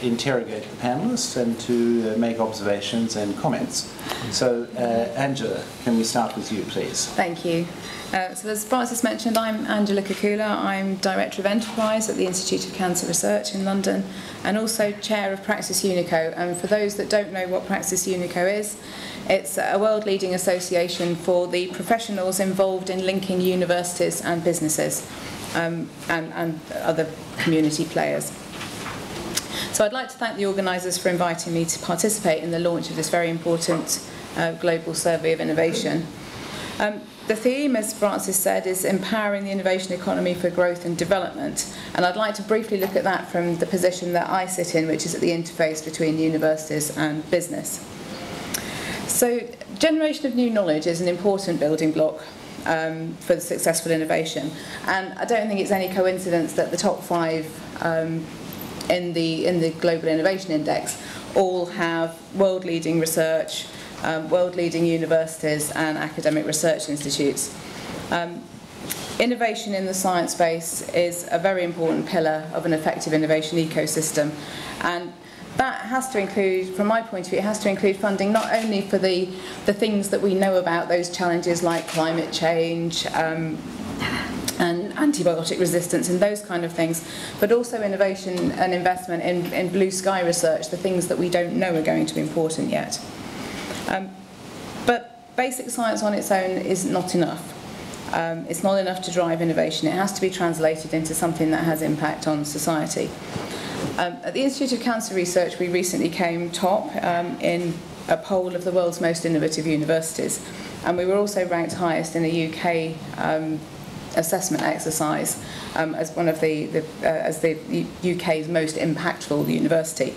interrogate the panelists and to make observations and comments. So, Angela, can we start with you, please? Thank you. So as Francis mentioned, I'm Angela Kukula. I'm Director of Enterprise at the Institute of Cancer Research in London, and also Chair of Praxis Unico. And for those that don't know what Praxis Unico is, it's a world-leading association for the professionals involved in linking universities and businesses and other community players. So I'd like to thank the organisers for inviting me to participate in the launch of this very important global survey of innovation. The theme, as Francis said, is empowering the innovation economy for growth and development. And I'd like to briefly look at that from the position that I sit in, which is at the interface between universities and business. So generation of new knowledge is an important building block for the successful innovation. And I don't think it's any coincidence that the top 5 in the Global Innovation Index all have world-leading research, world-leading universities and academic research institutes. Innovation in the science space is a very important pillar of an effective innovation ecosystem, and that has to include, from my point of view, it has to include funding not only for the things that we know about, those challenges like climate change, and antibiotic resistance and those kind of things, but also innovation and investment in blue sky research, the things that we don't know are going to be important yet. But basic science on its own is not enough. It's not enough to drive innovation. It has to be translated into something that has impact on society. At the Institute of Cancer Research, we recently came top in a poll of the world's most innovative universities, and we were also ranked highest in a UK assessment exercise as one of the UK's most impactful university.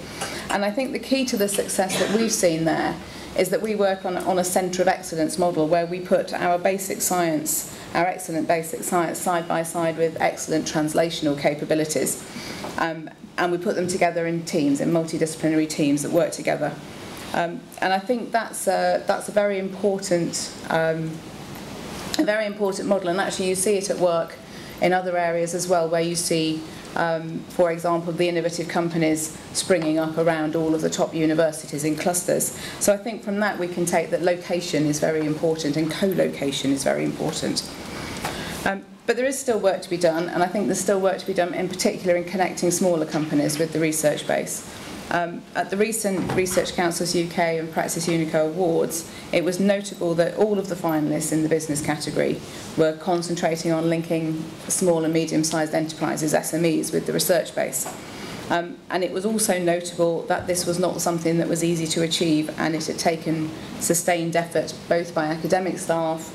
And I think the key to the success that we've seen there is that we work on a centre of excellence model where we put our basic science, our excellent basic science, side by side with excellent translational capabilities. And we put them together in teams, in multidisciplinary teams that work together. And I think that's a very important model, and actually you see it at work in other areas as well, where you see, for example, the innovative companies springing up around all of the top universities in clusters. So I think from that we can take that location is very important and co-location is very important. But there is still work to be done, and I think there's still work to be done in particular in connecting smaller companies with the research base. At the recent Research Council's UK and Praxis Unico Awards, it was notable that all of the finalists in the business category were concentrating on linking small and medium-sized enterprises, SMEs, with the research base. And it was also notable that this was not something that was easy to achieve, and it had taken sustained effort both by academic staff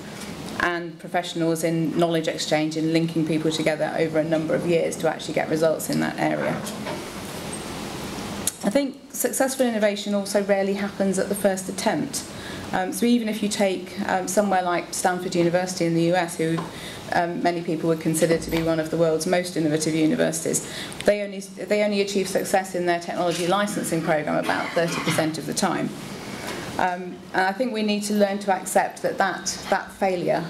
and professionals in knowledge exchange and linking people together over a number of years to actually get results in that area. I think successful innovation also rarely happens at the first attempt. So even if you take somewhere like Stanford University in the US, who many people would consider to be one of the world's most innovative universities, they only achieve success in their technology licensing program about 30% of the time. And I think we need to learn to accept that failure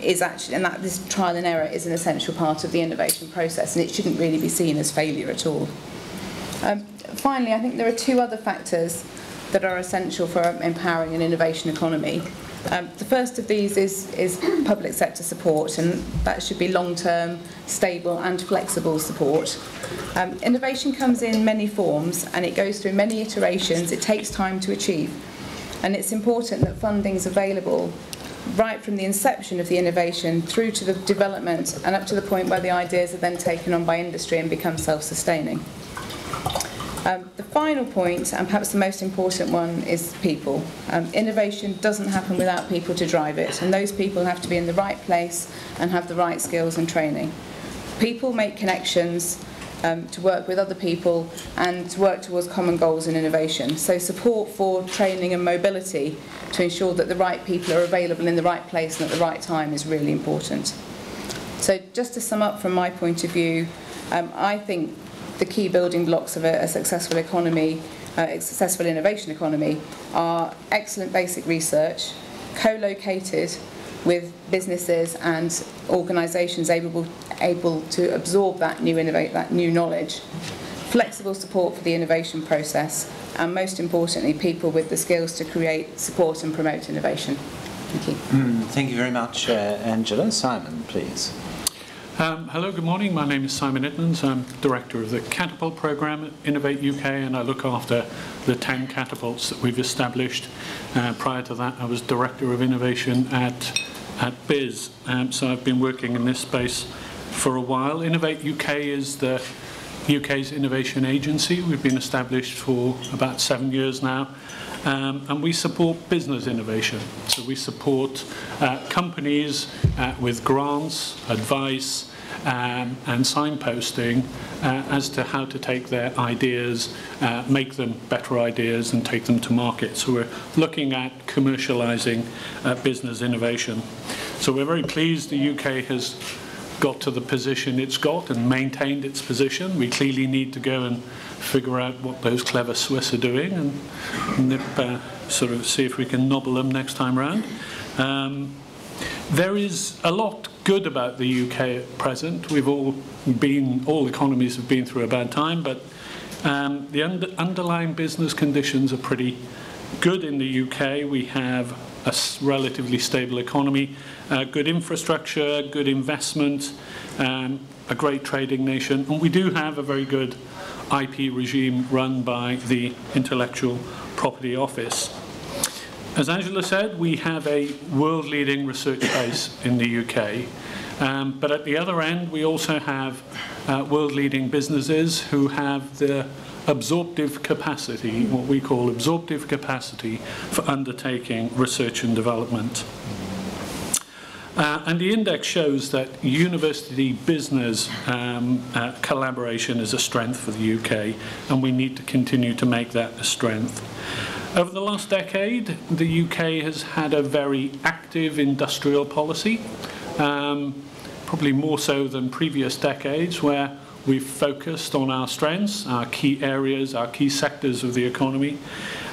is actually, and that this trial and error is an essential part of the innovation process, and it shouldn't really be seen as failure at all. Finally, I think there are two other factors that are essential for empowering an innovation economy. The first of these is public sector support, and that should be long-term, stable and flexible support. Innovation comes in many forms, and it goes through many iterations. It takes time to achieve. And it's important that funding is available right from the inception of the innovation through to the development and up to the point where the ideas are then taken on by industry and become self-sustaining. The final point, and perhaps the most important one, is people. Innovation doesn't happen without people to drive it, and those people have to be in the right place and have the right skills and training. People make connections to work with other people and to work towards common goals in innovation. So support for training and mobility to ensure that the right people are available in the right place and at the right time is really important. So just to sum up from my point of view, I think the key building blocks of a successful economy, a successful innovation economy, are excellent basic research, co-located with businesses and organisations able to absorb that new knowledge, flexible support for the innovation process, and most importantly, people with the skills to create, support and promote innovation. Thank you. Thank you very much, Angela. Simon, please. Hello, good morning. My name is Simon Edmonds. I'm Director of the Catapult Programme at Innovate UK, and I look after the 10 catapults that we've established. Prior to that, I was Director of Innovation at BIS, so I've been working in this space for a while. Innovate UK is the UK's innovation agency. We've been established for about 7 years now, and we support business innovation. So we support companies with grants, advice, and signposting as to how to take their ideas, make them better ideas and take them to market. So we're looking at commercializing business innovation. So we're very pleased the UK has got to the position it's got and maintained its position. We clearly need to go and figure out what those clever Swiss are doing and sort of see if we can nobble them next time round. There is a lot good about the UK at present. All economies have been through a bad time, but the underlying business conditions are pretty good in the UK. We have a relatively stable economy, good infrastructure, good investment, a great trading nation, and we do have a very good IP regime run by the Intellectual Property Office. As Angela said, we have a world-leading research base in the UK, but at the other end we also have world-leading businesses who have the absorptive capacity, what we call absorptive capacity, for undertaking research and development. And the index shows that university business collaboration is a strength for the UK, and we need to continue to make that a strength. Over the last decade, the UK has had a very active industrial policy, probably more so than previous decades, where we've focused on our strengths, our key areas, our key sectors of the economy,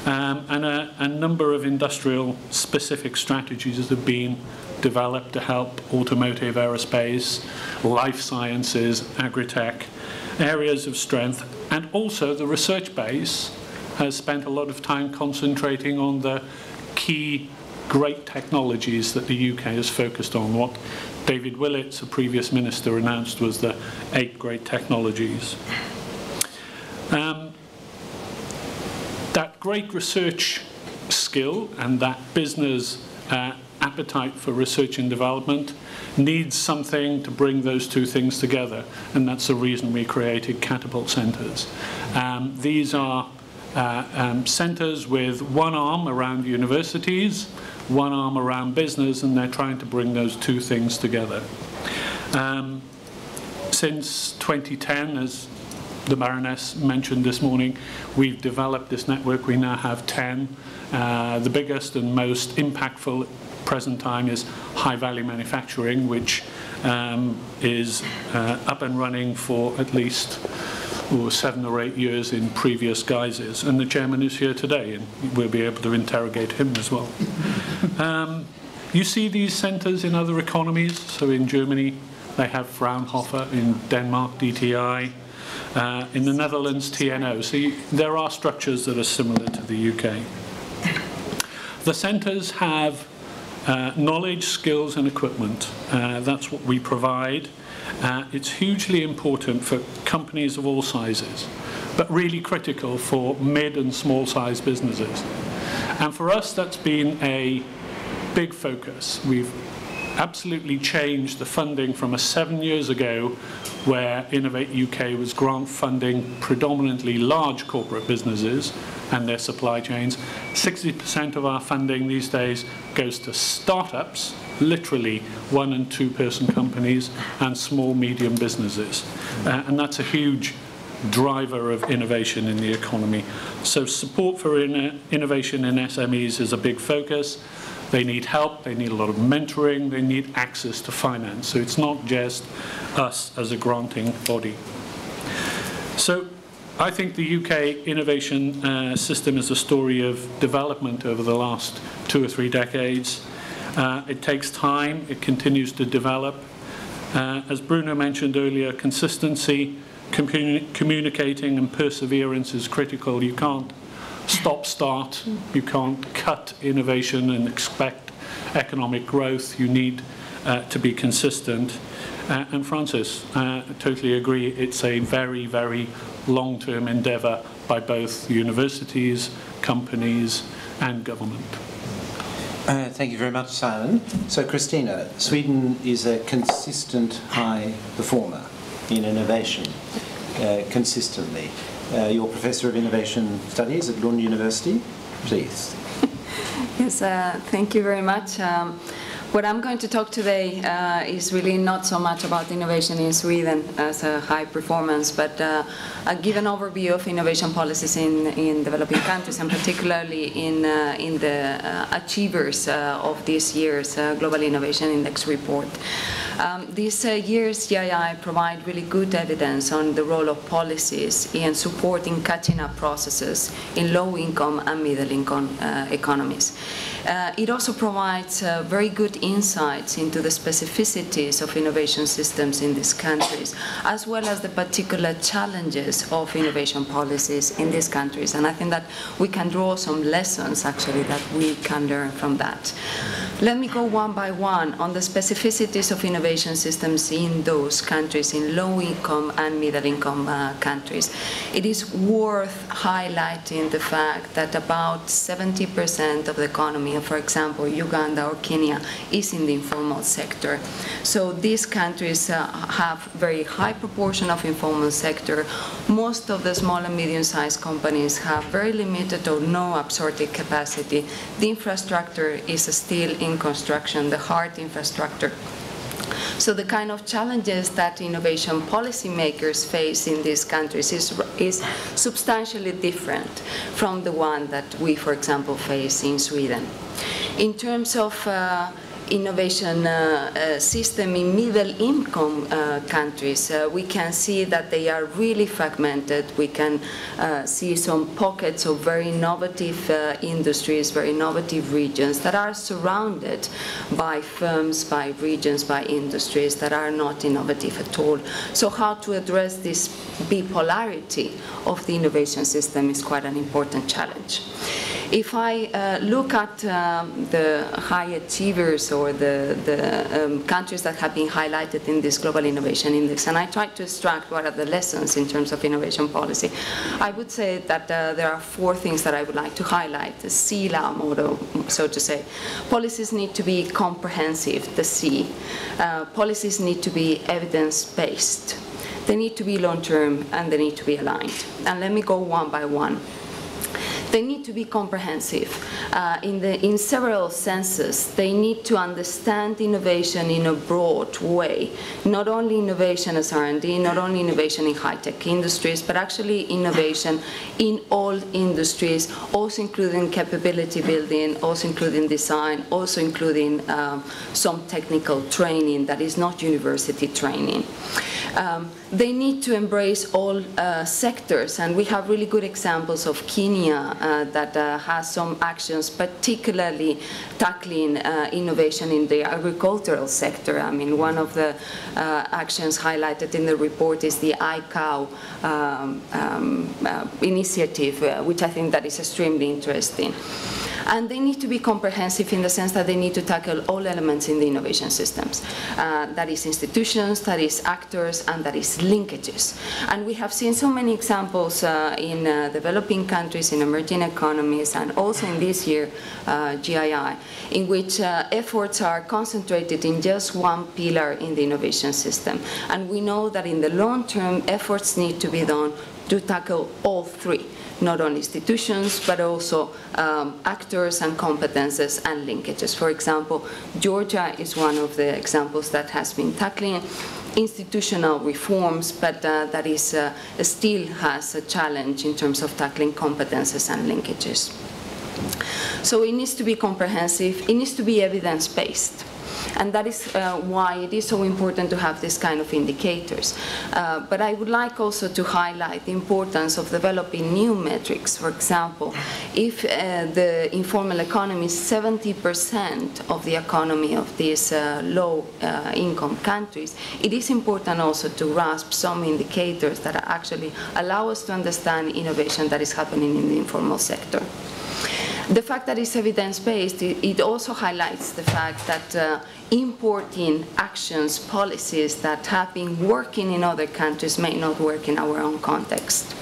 and a number of industrial specific strategies have been developed to help automotive, aerospace, life sciences, agri-tech, areas of strength, and also the research base has spent a lot of time concentrating on the key great technologies that the UK has focused on. What David Willits, a previous minister, announced was the 8 great technologies. That great research skill and that business appetite for research and development needs something to bring those two things together, and that's the reason we created catapult centres. These are centres with one arm around universities, one arm around business, and they're trying to bring those two things together. Since 2010, as the Baroness mentioned this morning, we've developed this network. We now have 10. The biggest and most impactful at present time is high-value manufacturing, which is up and running for at least 7 or 8 years in previous guises. And the chairman is here today, and we'll be able to interrogate him as well. You see these centres in other economies. So in Germany, they have Fraunhofer, in Denmark, DTI, in the Netherlands, TNO. So there are structures that are similar to the UK. The centres have knowledge, skills and equipment. That's what we provide. It's hugely important for companies of all sizes, but really critical for mid and small sized businesses. And for us, that's been a big focus. We've absolutely changed the funding from 7 years ago, where Innovate UK was grant funding predominantly large corporate businesses and their supply chains. 60% of our funding these days goes to startups, literally 1- and 2-person companies, and small, medium businesses. And that's a huge driver of innovation in the economy. So support for innovation in SMEs is a big focus. They need help, they need a lot of mentoring, they need access to finance. So it's not just us as a granting body. So I think the UK innovation system is a story of development over the last 2 or 3 decades. It takes time, it continues to develop. As Bruno mentioned earlier, consistency, communicating and perseverance is critical. You can't stop-start, you can't cut innovation and expect economic growth. You need to be consistent. And Francis, I totally agree, it's a very, very long-term endeavour by both universities, companies and government. Thank you very much, Simon. So, Christina, Sweden is a consistent high performer in innovation, consistently. You're Professor of Innovation Studies at Lund University. Please. Yes, thank you very much. What I'm going to talk today is really not so much about innovation in Sweden as a high performance, but I'll give an overview of innovation policies in developing countries, and particularly in the achievers of this year's Global Innovation Index report. This year's GII provide really good evidence on the role of policies in supporting catching up processes in low-income and middle-income economies. It also provides very good insights into the specificities of innovation systems in these countries, as well as the particular challenges of innovation policies in these countries. And I think that we can draw some lessons, actually, that we can learn from that. Let me go one by one on the specificities of innovation systems in those countries, in low-income and middle-income countries. It is worth highlighting the fact that about 70% of the economy, for example, Uganda or Kenya, is in the informal sector. So these countries have very high proportion of informal sector. Most of the small and medium-sized companies have very limited or no absorptive capacity. The infrastructure is still in construction, the hard infrastructure So the kind of challenges that innovation policymakers face in these countries is substantially different from the one that we, for example, face in Sweden. In terms of innovation system in middle-income countries, we can see that they are really fragmented. We can see some pockets of very innovative industries, very innovative regions that are surrounded by firms, by regions, by industries that are not innovative at all. So how to address this bipolarity of the innovation system is quite an important challenge. If I look at the high achievers or the countries that have been highlighted in this Global Innovation Index, and I try to extract what are the lessons in terms of innovation policy, I would say that there are 4 things that I would like to highlight. The CELA model, so to say. Policies need to be comprehensive, the C. Policies need to be evidence-based. They need to be long-term and they need to be aligned. And let me go one by one. They need to be comprehensive in several senses. They need to understand innovation in a broad way, not only innovation as R&D, not only innovation in high-tech industries, but actually innovation in all industries, also including capability building, also including design, also including some technical training that is not university training. They need to embrace all sectors, and we have really good examples of Kenya that has some actions particularly tackling innovation in the agricultural sector. I mean, one of the actions highlighted in the report is the iCow initiative, which I think that is extremely interesting. And they need to be comprehensive in the sense that they need to tackle all elements in the innovation systems. That is institutions, that is actors, and that is linkages. And we have seen so many examples in developing countries, in emerging economies, and also in this year, GII, in which efforts are concentrated in just one pillar in the innovation system. And we know that in the long term, efforts need to be done to tackle all 3. Not only institutions, but also actors and competences and linkages. For example, Georgia is one of the examples that has been tackling institutional reforms, but that is still has a challenge in terms of tackling competences and linkages. So it needs to be comprehensive, it needs to be evidence-based. And that is why it is so important to have this kind of indicators. But I would like also to highlight the importance of developing new metrics. For example, if the informal economy is 70% of the economy of these low-income countries, it is important also to grasp some indicators that actually allow us to understand innovation that is happening in the informal sector. The fact that it's evidence-based, it also highlights the fact that importing actions, policies that have been working in other countries may not work in our own context.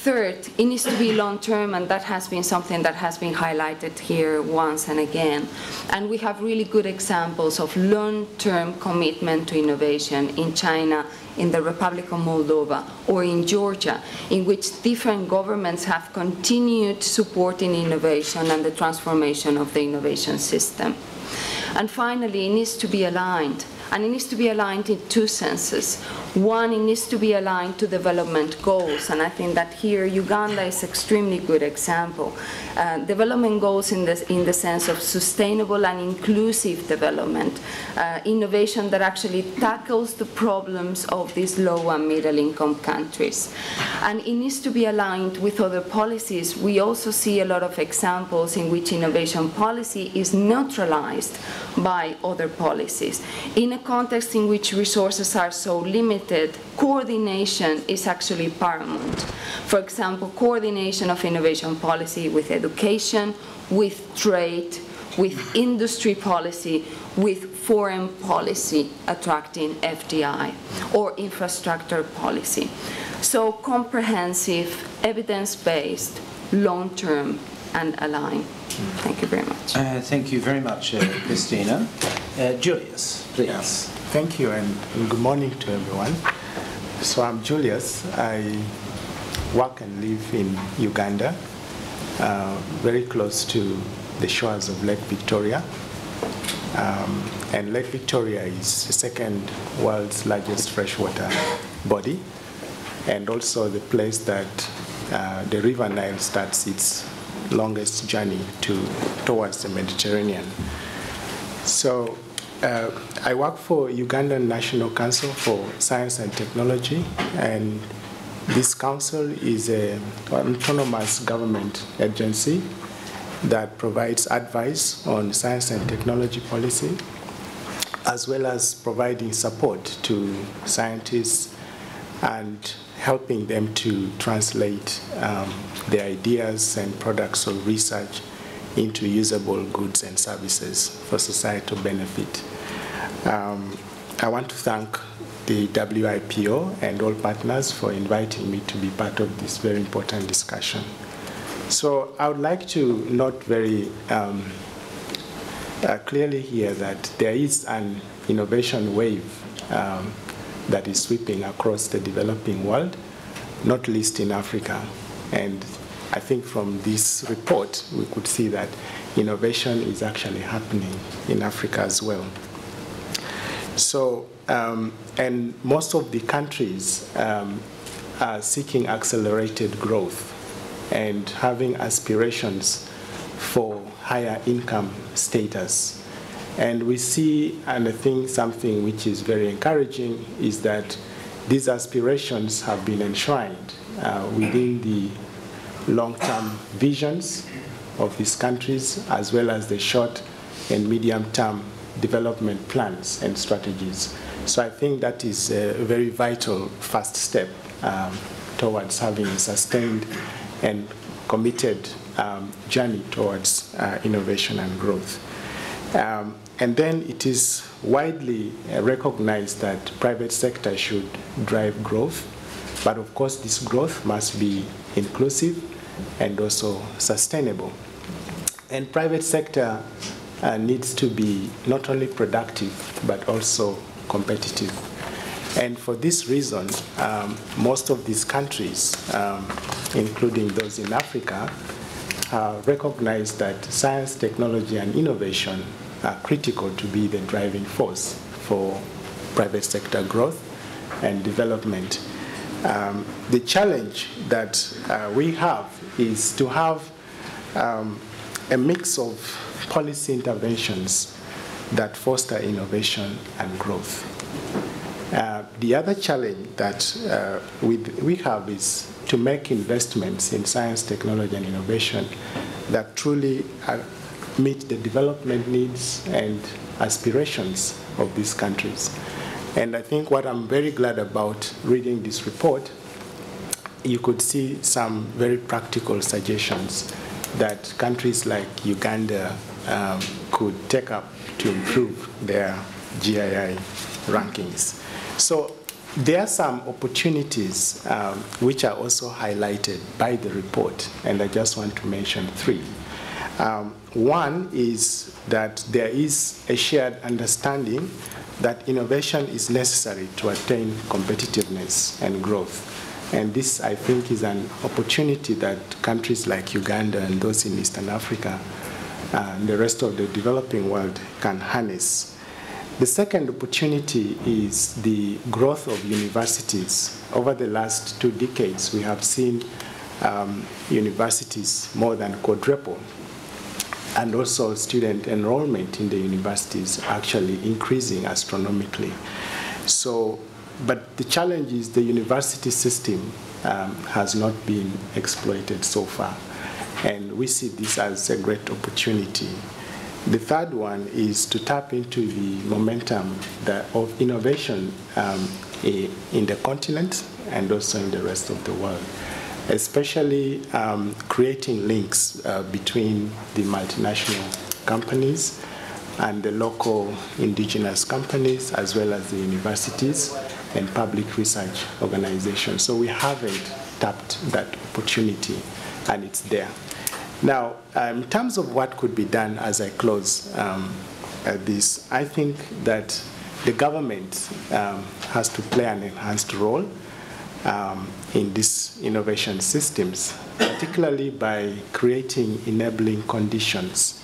Third, it needs to be long-term, and that has been something that has been highlighted here once and again. And we have really good examples of long-term commitment to innovation in China, in the Republic of Moldova, or in Georgia, in which different governments have continued supporting innovation and the transformation of the innovation system. And finally, it needs to be aligned. And it needs to be aligned in 2 senses. One, it needs to be aligned to development goals, and I think that here Uganda is an extremely good example. Development goals in the sense of sustainable and inclusive development, innovation that actually tackles the problems of these low and middle income countries. And it needs to be aligned with other policies. We also see a lot of examples in which innovation policy is neutralized by other policies. In a context in which resources are so limited, coordination is actually paramount. For example, coordination of innovation policy with education, with trade, with industry policy, with foreign policy attracting FDI, or infrastructure policy. So comprehensive, evidence-based, long-term, and aligned. Thank you very much. Thank you very much, Christina. Julius, please. Yes. Thank you, and good morning to everyone. So I'm Julius. I work and live in Uganda, very close to the shores of Lake Victoria. And Lake Victoria is the second world's largest freshwater body, and also the place that the River Nile starts its longest journey towards the Mediterranean. So I work for Ugandan National Council for Science and Technology, and this council is an autonomous government agency that provides advice on science and technology policy, as well as providing support to scientists and helping them to translate their ideas and products of research into usable goods and services for societal benefit. I want to thank the WIPO and all partners for inviting me to be part of this very important discussion. So I would like to note very clearly here that there is an innovation wave that is sweeping across the developing world, not least in Africa. And I think from this report, we could see that innovation is actually happening in Africa as well. So, and most of the countries are seeking accelerated growth and having aspirations for higher income status. And we see, and I think something which is very encouraging is that these aspirations have been enshrined within the long-term visions of these countries, as well as the short and medium-term development plans and strategies. So I think that is a very vital first step towards having a sustained and committed journey towards innovation and growth. And then it is widely recognized that private sector should drive growth, but of course this growth must be inclusive and also sustainable. And private sector needs to be not only productive, but also competitive. And for this reason, most of these countries, including those in Africa, recognize that science, technology, and innovation are critical to be the driving force for private sector growth and development. The challenge that we have is to have a mix of policy interventions that foster innovation and growth. The other challenge that we have is to make investments in science, technology, and innovation that truly meet the development needs and aspirations of these countries. And I think what I'm very glad about reading this report, you could see some very practical suggestions that countries like Uganda could take up to improve their GII rankings. So there are some opportunities which are also highlighted by the report, and I just want to mention three. One is that there is a shared understanding that innovation is necessary to attain competitiveness and growth. And this, I think, is an opportunity that countries like Uganda and those in Eastern Africa and the rest of the developing world can harness. The second opportunity is the growth of universities. Over the last 2 decades, we have seen universities more than quadruple, and also student enrollment in the universities actually increasing astronomically. So, but the challenge is the university system has not been exploited so far, and we see this as a great opportunity. The third one is to tap into the momentum of innovation in the continent and also in the rest of the world, especially creating links between the multinational companies and the local indigenous companies, as well as the universities and public research organizations. So we haven't tapped that opportunity, and it's there. Now, in terms of what could be done as I close this, I think that the government has to play an enhanced role in these innovation systems, particularly by creating enabling conditions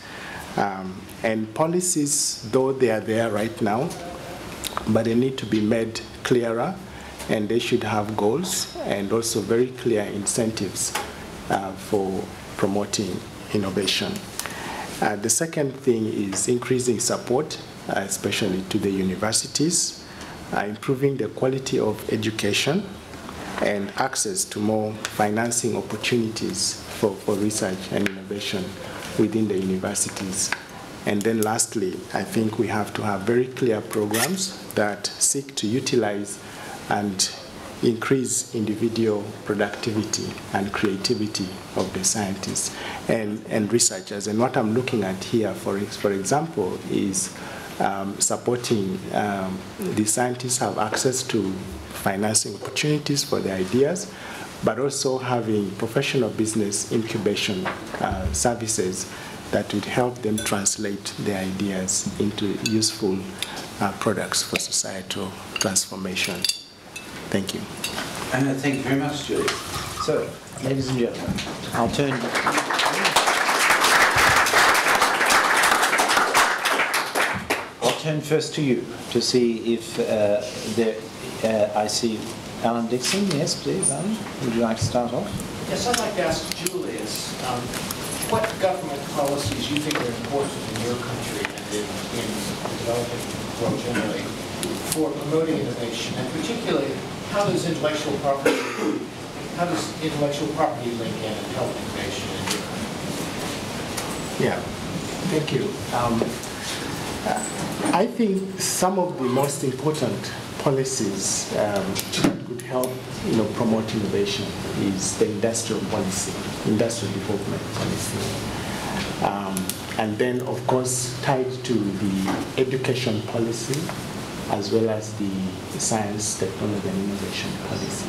And policies, though they are there right now, but they need to be made clearer, and they should have goals and also very clear incentives for promoting innovation. The second thing is increasing support, especially to the universities, improving the quality of education, and access to more financing opportunities for research and innovation within the universities. And then lastly, I think we have to have very clear programs that seek to utilize and increase individual productivity and creativity of the scientists and researchers. And what I'm looking at here, for example, is supporting the scientists have access to financing opportunities for their ideas, but also having professional business incubation services that would help them translate their ideas into useful products for societal transformation. Thank you. Thank you very much, Julie. So, ladies and gentlemen, I'll turn first to you to see if I see Alan Dixon. Yes, please, Alan. Would you like to start off? Yes, I'd like to ask Julius, what government policies you think are important in your country and in the developing world generally for promoting innovation, and particularly how does intellectual property link in and help innovation in your country? Yeah, thank you. I think some of the most important policies that could help promote innovation is the industrial policy, industrial development policy. And then, of course, tied to the education policy, as well as the science, technology, and innovation policy.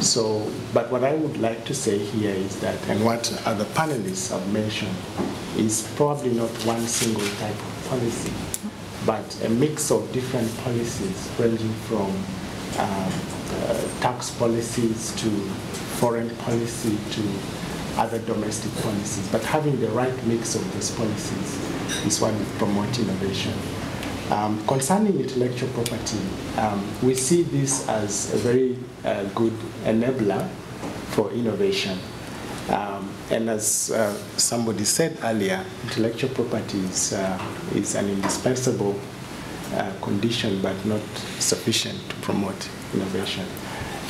So, but what I would like to say here is that, and what other panelists have mentioned, is probably not one single type of policy, but a mix of different policies ranging from tax policies to foreign policy to other domestic policies. But having the right mix of these policies is what will promote innovation. Concerning intellectual property, we see this as a very good enabler for innovation. And as somebody said earlier, intellectual property is an indispensable condition, but not sufficient to promote innovation.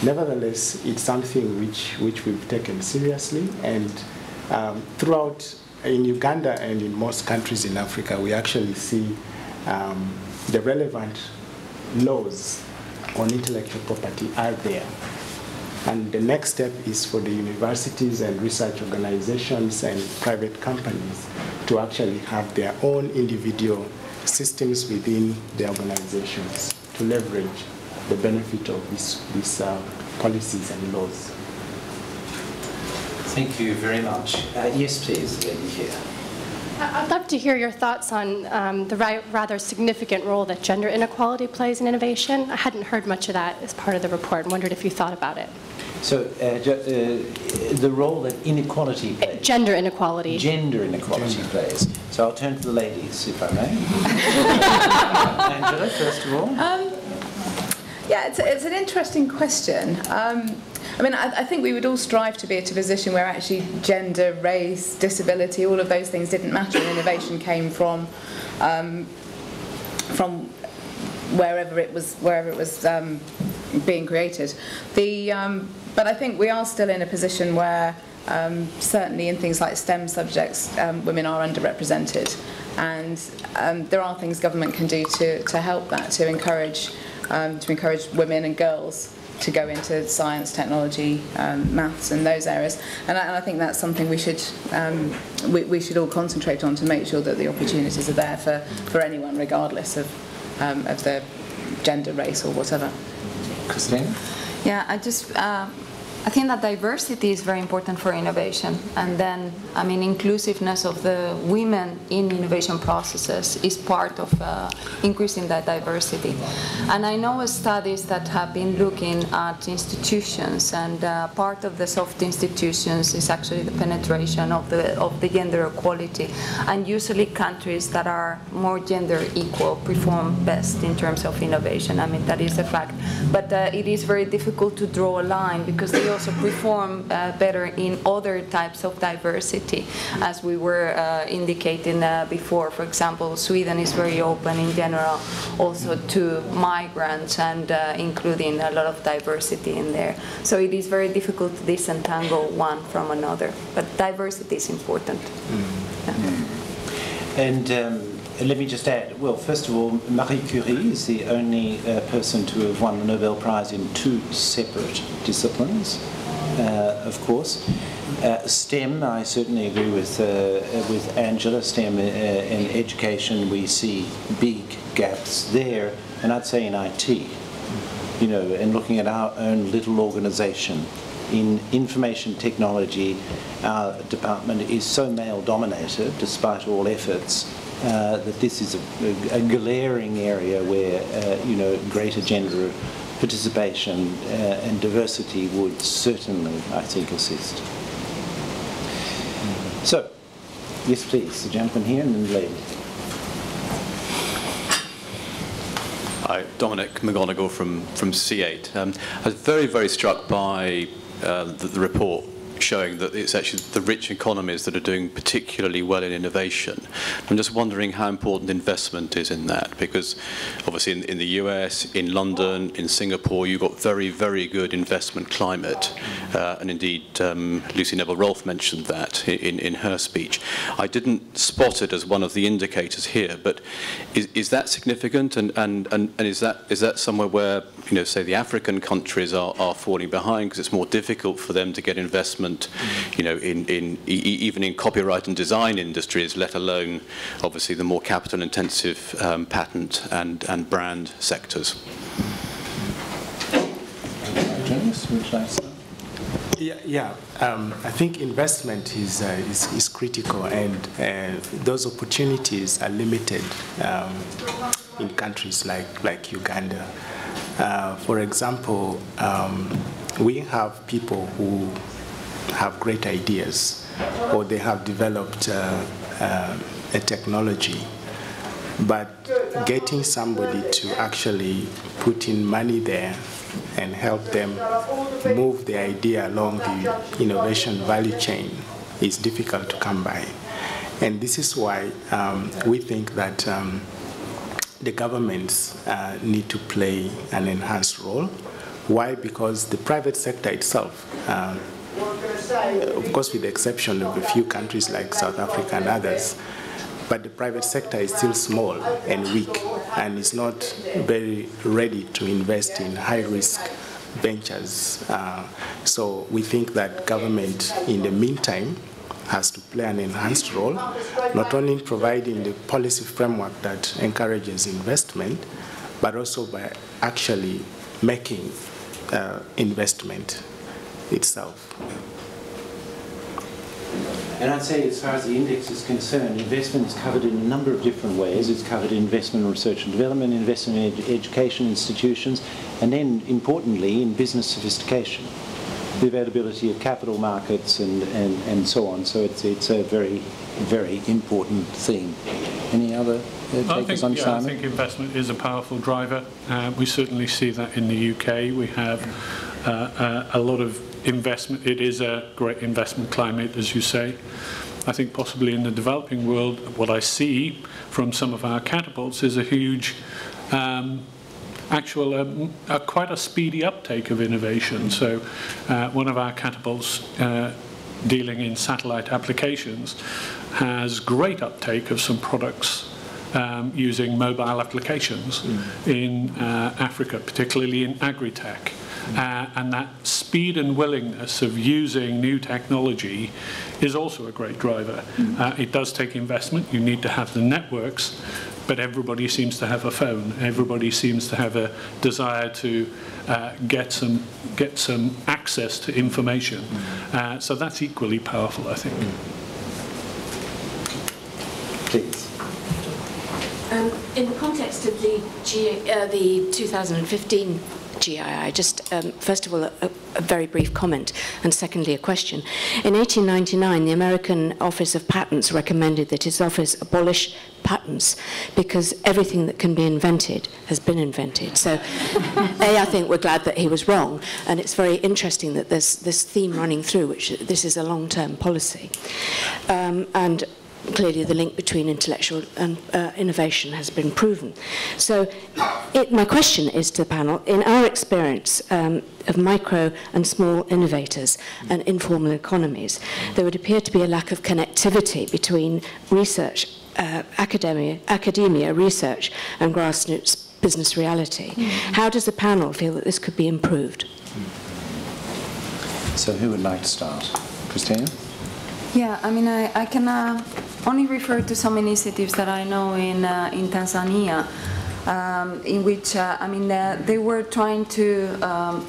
Nevertheless, it's something which we've taken seriously, and throughout in Uganda and in most countries in Africa, we actually see the relevant laws on intellectual property are there. And the next step is for the universities and research organizations and private companies to actually have their own individual systems within the organizations to leverage the benefit of these policies and laws. Thank you very much. Yes, please, lady here. I'd love to hear your thoughts on the rather significant role that gender inequality plays in innovation. I hadn't heard much of that as part of the report and wondered if you thought about it. So the role that inequality plays. Gender inequality. Gender inequality plays. So I'll turn to the ladies, if I may. Angela, first of all. Yeah, it's an interesting question. I mean, I think we would all strive to be at a position where actually gender, race, disability, all of those things didn't matter, and innovation came from wherever it was being created. But I think we are still in a position where certainly in things like STEM subjects, women are underrepresented, and there are things government can do to help that, to encourage women and girls to go into science, technology, maths, and those areas. And I think that's something we should all concentrate on to make sure that the opportunities are there for anyone, regardless of their gender, race, or whatever. Christine? Yeah, I just I think that diversity is very important for innovation, and then, I mean, inclusiveness of the women in innovation processes is part of increasing that diversity. And I know studies that have been looking at institutions, and part of the soft institutions is actually the penetration of the gender equality. And usually countries that are more gender equal perform best in terms of innovation. I mean, that is a fact. But it is very difficult to draw a line, because they also perform better in other types of diversity, as we were indicating before. For example, Sweden is very open in general also to migrants, and including a lot of diversity in there. So it is very difficult to disentangle one from another, but diversity is important. And let me just add, well, first of all, Marie Curie is the only person to have won the Nobel Prize in 2 separate disciplines, of course. STEM, I certainly agree with Angela. STEM in education, we see big gaps there, and I'd say in IT, you know, and looking at our own little organization. In information technology, our department is so male-dominated, despite all efforts, that this is a glaring area where, you know, greater gender participation and diversity would certainly, I think, assist. So, yes, please, the gentleman here and then the lady. Hi, Dominic McGonigal from C8. I was very, very struck by the report showing that it's actually the rich economies that are doing particularly well in innovation. I'm just wondering how important investment is in that, because obviously in the US, in London, in Singapore, you've got very, very good investment climate. And indeed, Lucy Neville-Rolfe mentioned that in her speech. I didn't spot it as one of the indicators here, but is that significant? And is that somewhere where, you know, say the African countries are falling behind because it's more difficult for them to get investment, you know, even in copyright and design industries, let alone obviously the more capital-intensive patent and brand sectors? I think investment is critical, and those opportunities are limited in countries like Uganda. For example, we have people who have great ideas, or they have developed a technology, but getting somebody to actually put in money there and help them move the idea along the innovation value chain is difficult to come by. And this is why we think that the governments need to play an enhanced role. Why? Because the private sector itself, of course with the exception of a few countries like South Africa and others, but the private sector is still small and weak, and is not very ready to invest in high-risk ventures. So we think that government, in the meantime, has to play an enhanced role, not only in providing the policy framework that encourages investment, but also by actually making investment itself. And I'd say, as far as the index is concerned, investment is covered in a number of different ways. It's covered in investment in research and development, investment in education institutions, and then, importantly, in business sophistication, the availability of capital markets and so on. So it's a very, very important theme. Any other takers on Simon? I think investment is a powerful driver. We certainly see that in the UK. We have a lot of investment. It is a great investment climate, as you say. I think possibly in the developing world, what I see from some of our catapults is a huge, quite a speedy uptake of innovation. So one of our catapults dealing in satellite applications has great uptake of some products using mobile applications in Africa, particularly in agri-tech. And that speed and willingness of using new technology is also a great driver. It does take investment. You need to have the networks, but everybody seems to have a phone. Everybody seems to have a desire to get some get some access to information. So that's equally powerful, I think. Please. In the context of the 2015 GII, just first of all, a very brief comment, and secondly, a question. In 1899, the American Office of Patents recommended that its office abolish patents because everything that can be invented has been invented. So, I think we're glad that he was wrong, and it's very interesting that there's this theme running through, which this is a long-term policy. And clearly the link between intellectual and innovation has been proven. So my question is to the panel, in our experience of micro and small innovators and informal economies, there would appear to be a lack of connectivity between research, academia, research and grassroots business reality. How does the panel feel that this could be improved? So who would like to start? Christina? Yeah, I mean, I can only refer to some initiatives that I know in Tanzania, in which, I mean, they were trying to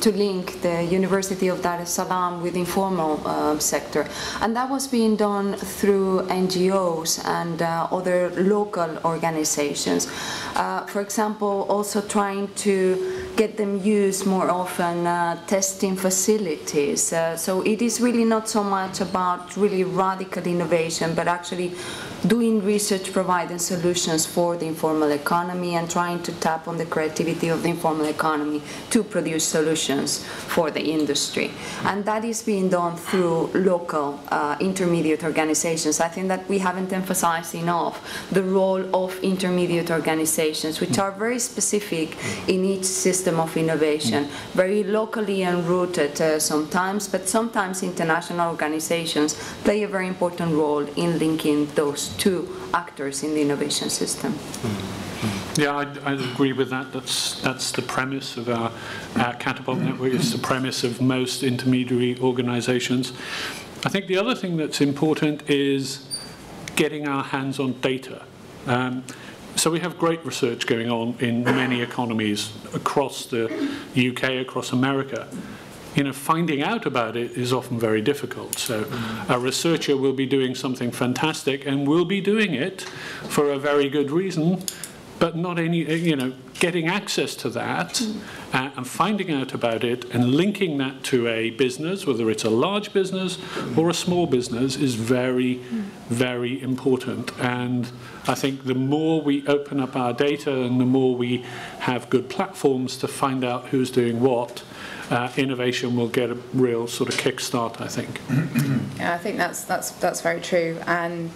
link the University of Dar es Salaam with the informal sector. And that was being done through NGOs and other local organizations. For example, also trying to get them used more often, testing facilities. So it is really not so much about really radical innovation, but actually doing research, providing solutions for the informal economy and trying to tap on the creativity of the informal economy to produce solutions for the industry. And that is being done through local intermediate organizations. I think that we haven't emphasized enough the role of intermediate organizations, which are very specific in each system of innovation, very locally and rooted sometimes, but sometimes international organizations play a very important role in linking those two actors in the innovation system. Yeah, I agree with that. That's the premise of our Catapult Network. It's the premise of most intermediary organizations. I think the other thing that's important is getting our hands on data. So we have great research going on in many economies across the UK, across America. You know, finding out about it is often very difficult. So a researcher will be doing something fantastic and will be doing it for a very good reason, but not any, you know, getting access to that and finding out about it and linking that to a business, whether it's a large business or a small business, is very, very important. And I think the more we open up our data and the more we have good platforms to find out who's doing what, innovation will get a real sort of kickstart, I think. Yeah, I think that's very true, and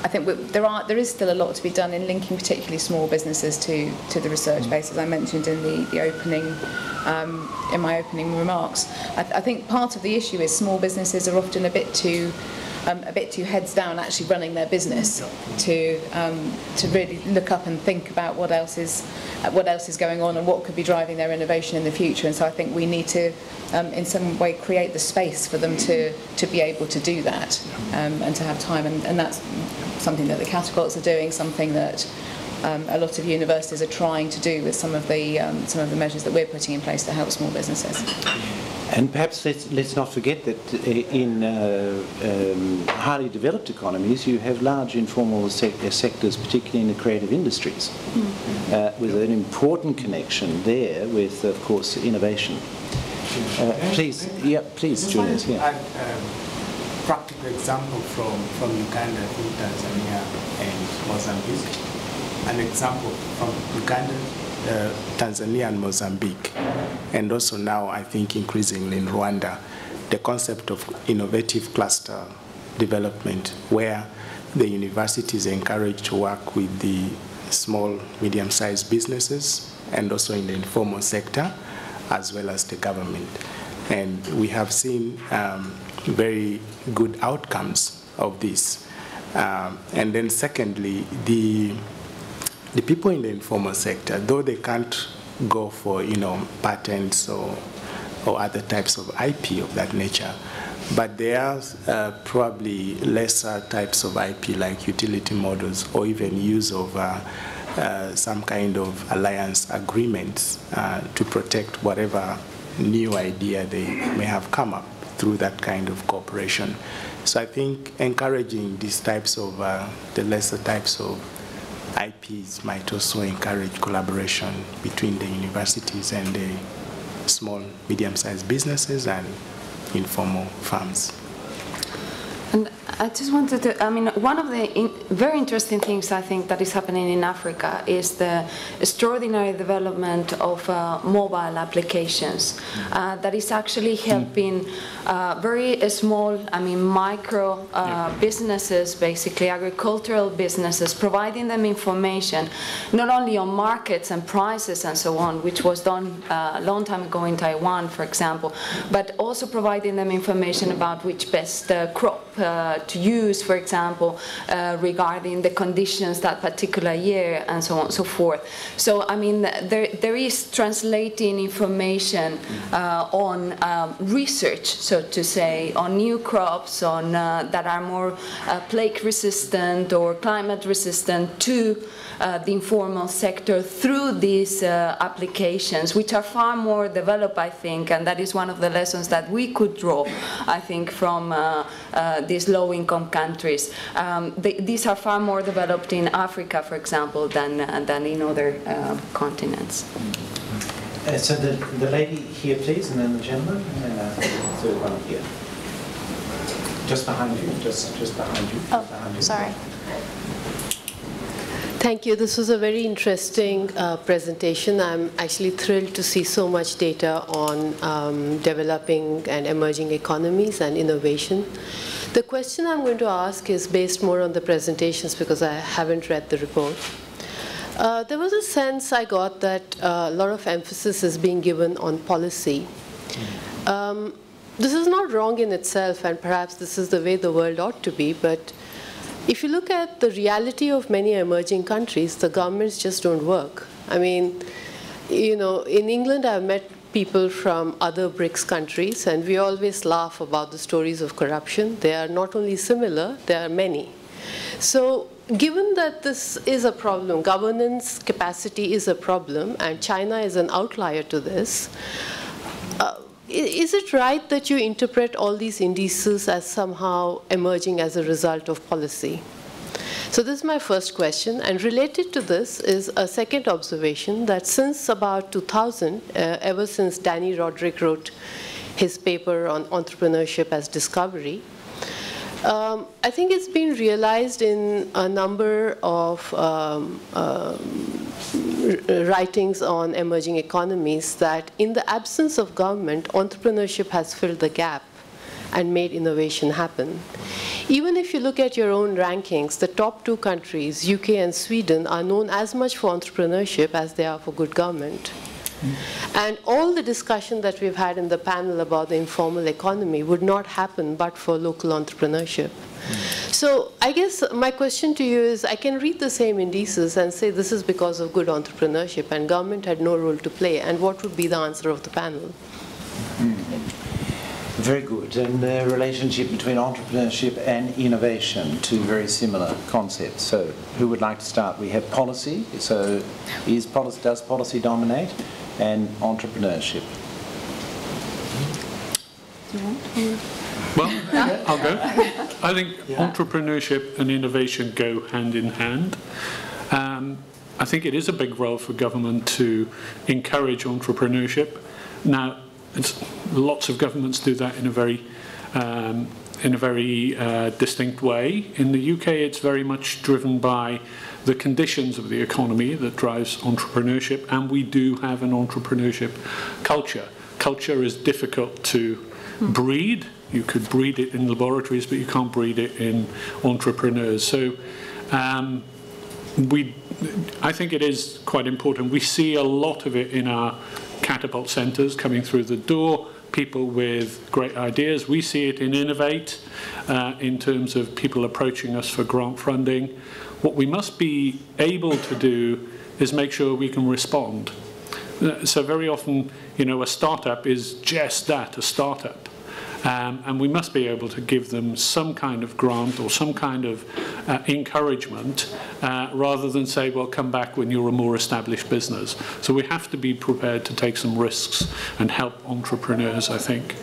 I think there is still a lot to be done in linking particularly small businesses to the research base, as I mentioned in the opening, in my opening remarks. I think part of the issue is small businesses are often a bit too heads down actually running their business to really look up and think about what else is going on and what could be driving their innovation in the future. And so I think we need to in some way create the space for them to be able to do that and to have time, and that's something that the catapults are doing, something that a lot of universities are trying to do with some of the measures that we're putting in place to help small businesses. And perhaps let's not forget that in highly developed economies you have large informal sectors, particularly in the creative industries, with an important connection there with, of course, innovation. Please, Julius. Yeah. Practical example from Uganda to Tanzania and Mozambique. An example from Uganda, Tanzania and Mozambique, and also now I think increasingly in Rwanda, the concept of innovative cluster development, where the universities are encouraged to work with the small, medium-sized businesses and also in the informal sector, as well as the government. And we have seen very good outcomes of this. And then secondly, the people in the informal sector, though they can't go for, patents or other types of IP of that nature, but there are probably lesser types of IP like utility models or even use of some kind of alliance agreements to protect whatever new idea they may have come up through that kind of cooperation. So I think encouraging these types of, the lesser types of IPs might also encourage collaboration between the universities and the small, medium-sized businesses and informal firms. And I just wanted to, I mean, one of the very interesting things I think that is happening in Africa is the extraordinary development of mobile applications that is actually helping very small, I mean, micro businesses, basically agricultural businesses, providing them information not only on markets and prices and so on, which was done a long time ago in Taiwan, for example, but also providing them information about which best crop to use, for example, regarding the conditions that particular year and so on and so forth. So, I mean, there is translating information on research, so to say, on new crops, on that are more plague resistant or climate resistant to the informal sector through these applications, which are far more developed, I think, and that is one of the lessons that we could draw, I think, from these low-income countries. These are far more developed in Africa, for example, than in other continents. So the lady here, please, and then the gentleman, and then third one here. Just behind you, just behind you. Oh, behind you. Sorry. Thank you. This was a very interesting presentation. I'm actually thrilled to see so much data on developing and emerging economies and innovation. The question I'm going to ask is based more on the presentations because I haven't read the report. There was a sense I got that a lot of emphasis is being given on policy. This is not wrong in itself, and perhaps this is the way the world ought to be, but if you look at the reality of many emerging countries, the governments just don't work. I mean, you know, in England I've met people from other BRICS countries, and we always laugh about the stories of corruption. They are not only similar, there are many. So given that this is a problem, governance capacity is a problem, and China is an outlier to this, is it right that you interpret all these indices as somehow emerging as a result of policy? So this is my first question, and related to this is a second observation that since about 2000, ever since Danny Roderick wrote his paper on entrepreneurship as discovery, I think it's been realized in a number of writings on emerging economies that in the absence of government, entrepreneurship has filled the gap and made innovation happen. Even if you look at your own rankings, the top two countries, UK and Sweden, are known as much for entrepreneurship as they are for good government. And all the discussion that we've had in the panel about the informal economy would not happen but for local entrepreneurship. So I guess my question to you is, I can read the same indices and say this is because of good entrepreneurship and government had no role to play, and what would be the answer of the panel? Very good. And the relationship between entrepreneurship and innovation, two very similar concepts. So who would like to start? We have policy. So does policy dominate? And entrepreneurship. Well, I'll go. I think entrepreneurship and innovation go hand in hand. I think it is a big role for government to encourage entrepreneurship. Now, lots of governments do that in a very distinct way. In the UK, it's very much driven by the conditions of the economy that drives entrepreneurship, and we do have an entrepreneurship culture. Culture is difficult to breed. You could breed it in laboratories, but you can't breed it in entrepreneurs. So I think it is quite important. We see a lot of it in our catapult centres coming through the door, people with great ideas. We see it in Innovate in terms of people approaching us for grant funding. What we must be able to do is make sure we can respond. So very often, you know, a startup is just that, a startup. And we must be able to give them some kind of grant or some kind of encouragement rather than say, well, come back when you're a more established business. So we have to be prepared to take some risks and help entrepreneurs, I think.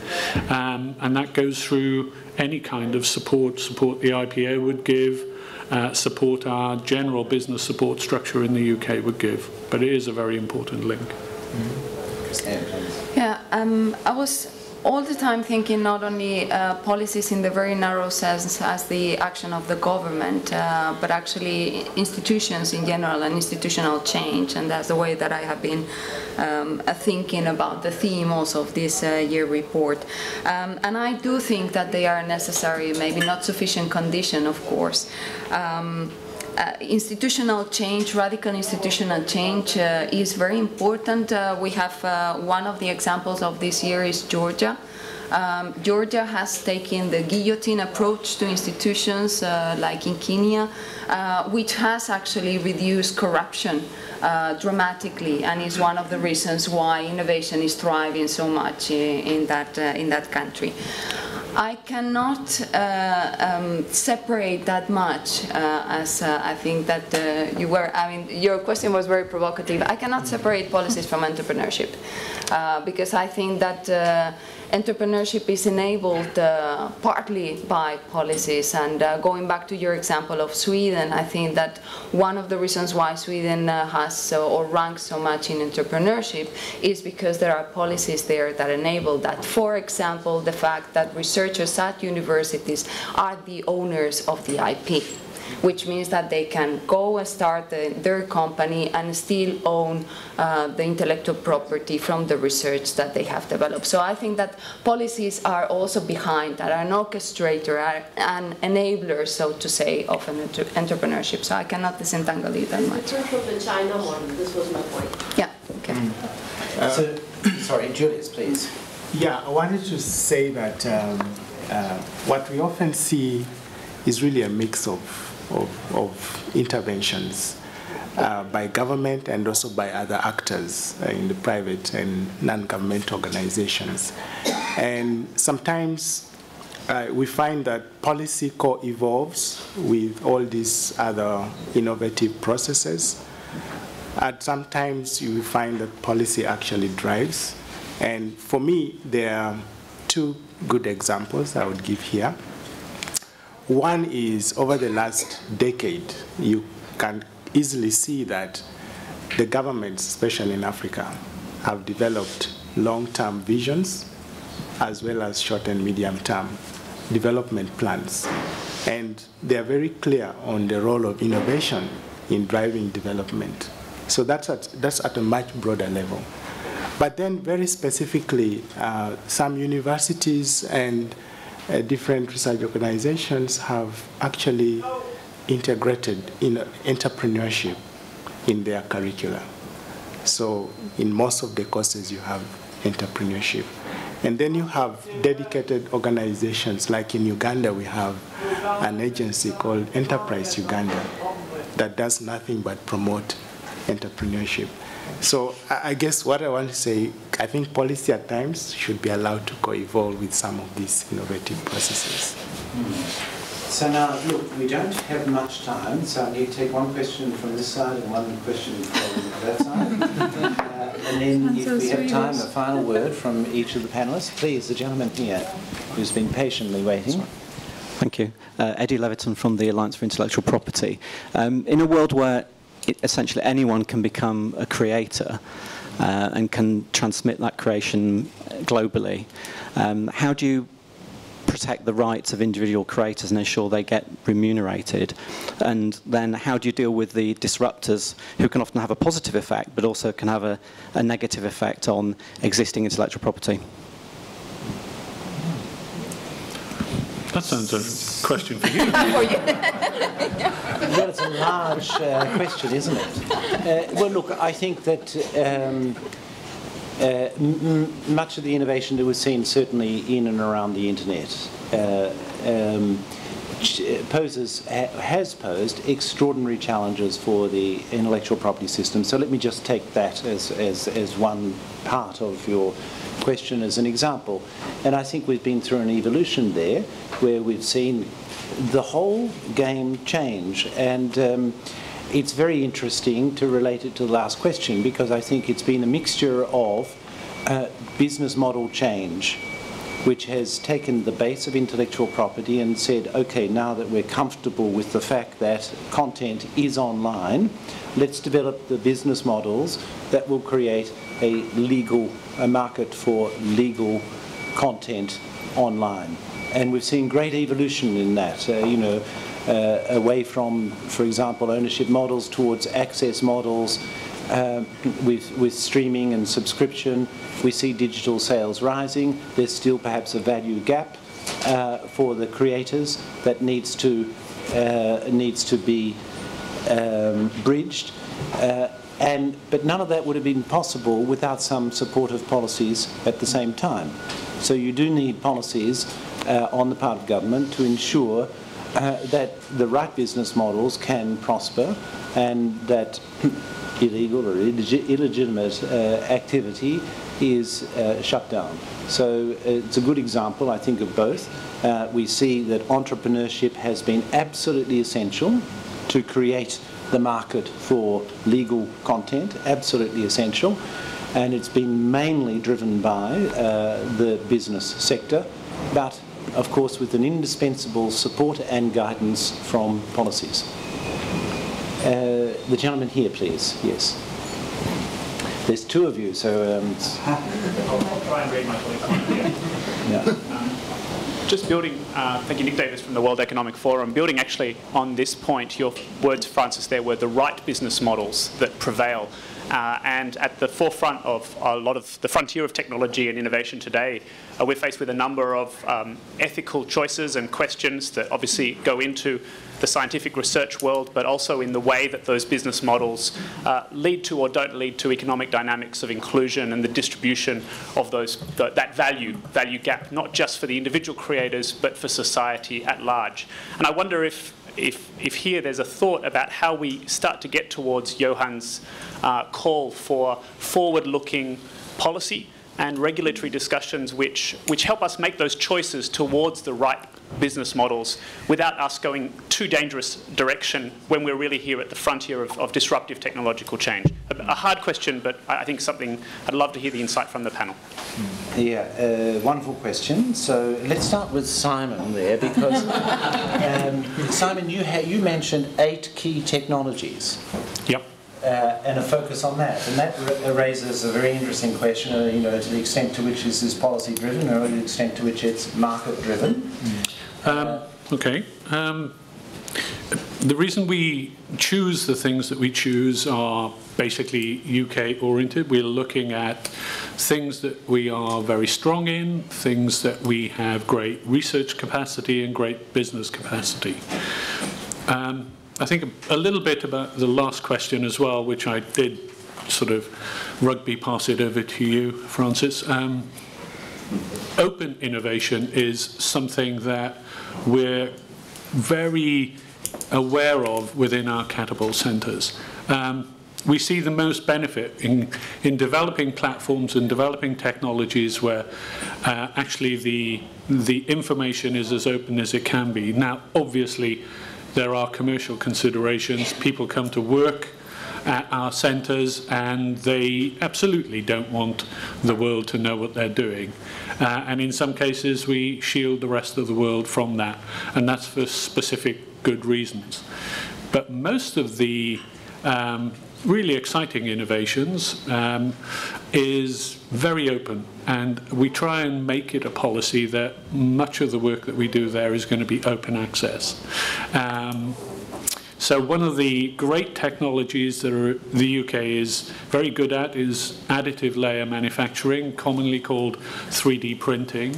And that goes through any kind of support the IPO would give, support our general business support structure in the UK would give. But it is a very important link. Yeah, I was all the time thinking not only policies in the very narrow sense as the action of the government, but actually institutions in general and institutional change, and that's the way that I have been thinking about the theme also of this year report. And I do think that they are necessary, maybe not sufficient condition, of course. Institutional change, radical institutional change is very important. We have one of the examples of this year is Georgia. Georgia has taken the guillotine approach to institutions like in Kenya, which has actually reduced corruption dramatically, and is one of the reasons why innovation is thriving so much in that country. I cannot separate that much as I think that you were, I mean, your question was very provocative. I cannot separate policies from entrepreneurship because I think that entrepreneurship is enabled partly by policies, and going back to your example of Sweden, I think that one of the reasons why Sweden has or ranks so much in entrepreneurship is because there are policies there that enable that. For example, the fact that researchers at universities are the owners of the IP, which means that they can go and start their company and still own the intellectual property from the research that they have developed. So I think that policies are also behind that, are an orchestrator, are an enabler, so to say, of an entrepreneurship. So I cannot disentangle it that much. In terms of the China model, this was my point. Yeah, okay. So, sorry, Julius, please. Yeah, I wanted to say that what we often see is really a mix of interventions by government and also by other actors in the private and non-government organizations. And sometimes we find that policy co-evolves with all these other innovative processes. And sometimes you find that policy actually drives. And for me, there are two good examples I would give here. One is over the last decade, you can easily see that the governments, especially in Africa, have developed long-term visions as well as short and medium-term development plans. And they are very clear on the role of innovation in driving development. So that's at a much broader level. But then very specifically, some universities and different research organizations have actually integrated in entrepreneurship in their curricula. So in most of the courses you have entrepreneurship. And then you have dedicated organizations, like in Uganda we have an agency called Enterprise Uganda that does nothing but promote entrepreneurship. So I guess what I want to say, I think policy at times should be allowed to co-evolve with some of these innovative processes. So now, look, we don't have much time, so I need to take one question from this side and one question from that side. And then if we have time, a final word from each of the panelists. Please, the gentleman here who's been patiently waiting. Thank you. Eddie Leviton from the Alliance for Intellectual Property. In a world where essentially anyone can become a creator and can transmit that creation globally, how do you protect the rights of individual creators and ensure they get remunerated? And then how do you deal with the disruptors who can often have a positive effect but also can have a negative effect on existing intellectual property? That sounds a question for you. Well, it's a large question, isn't it? Well, look, I think that much of the innovation that we've seen certainly in and around the internet has posed extraordinary challenges for the intellectual property system. So let me just take that as one part of your question as an example. And I think we've been through an evolution there where we've seen the whole game change. And it's very interesting to relate it to the last question, because I think it's been a mixture of business model change, which has taken the base of intellectual property and said, okay, now that we're comfortable with the fact that content is online, let's develop the business models that will create a market for legal content online. And we've seen great evolution in that, away from, for example, ownership models towards access models. With streaming and subscription, we see digital sales rising. There's still perhaps a value gap for the creators that needs to be bridged. But none of that would have been possible without some supportive policies at the same time. So you do need policies on the part of government to ensure that the right business models can prosper and that illegal or illegitimate activity is shut down. So it's a good example, I think, of both. We see that entrepreneurship has been absolutely essential to create the market for legal content, absolutely essential, and it's been mainly driven by the business sector, but of course with an indispensable support and guidance from policies. The gentleman here, please. Yes. There's two of you, so... I'll try and read my colleague's here. Yeah. Just building, thank you, Nick Davis from the World Economic Forum, building actually on this point, your words, Francis, there were the right business models that prevail. And at the forefront of a lot of the frontier of technology and innovation today, we're faced with a number of ethical choices and questions that obviously go into the scientific research world, but also in the way that those business models lead to or don't lead to economic dynamics of inclusion and the distribution of that value gap, not just for the individual creators, but for society at large. And I wonder if here there's a thought about how we start to get towards Johan's call for forward-looking policy and regulatory discussions which help us make those choices towards the right business models without us going too dangerous direction when we're really here at the frontier of disruptive technological change. A hard question, but I think something I'd love to hear the insight from the panel. Yeah, wonderful question. So let's start with Simon there, because Simon, you mentioned 8 key technologies. Yep. And a focus on that, and that raises a very interesting question. To the extent to which is this policy driven, or to the extent to which it's market driven. Okay. The reason we choose the things that we choose are basically UK oriented. We're looking at things that we are very strong in, things that we have great research capacity and great business capacity. I think a little bit about the last question as well, which I did sort of rugby pass it over to you, Francis. Open innovation is something that we're very aware of within our catapult centres. We see the most benefit in developing platforms and developing technologies where actually the information is as open as it can be. Now, obviously, there are commercial considerations. People come to work at our centres and they absolutely don't want the world to know what they're doing. And in some cases, we shield the rest of the world from that. And that's for specific good reasons. But most of the really exciting innovations is very open, and we try and make it a policy that much of the work that we do there is going to be open access. So one of the great technologies that the UK is very good at is additive layer manufacturing, commonly called 3D printing.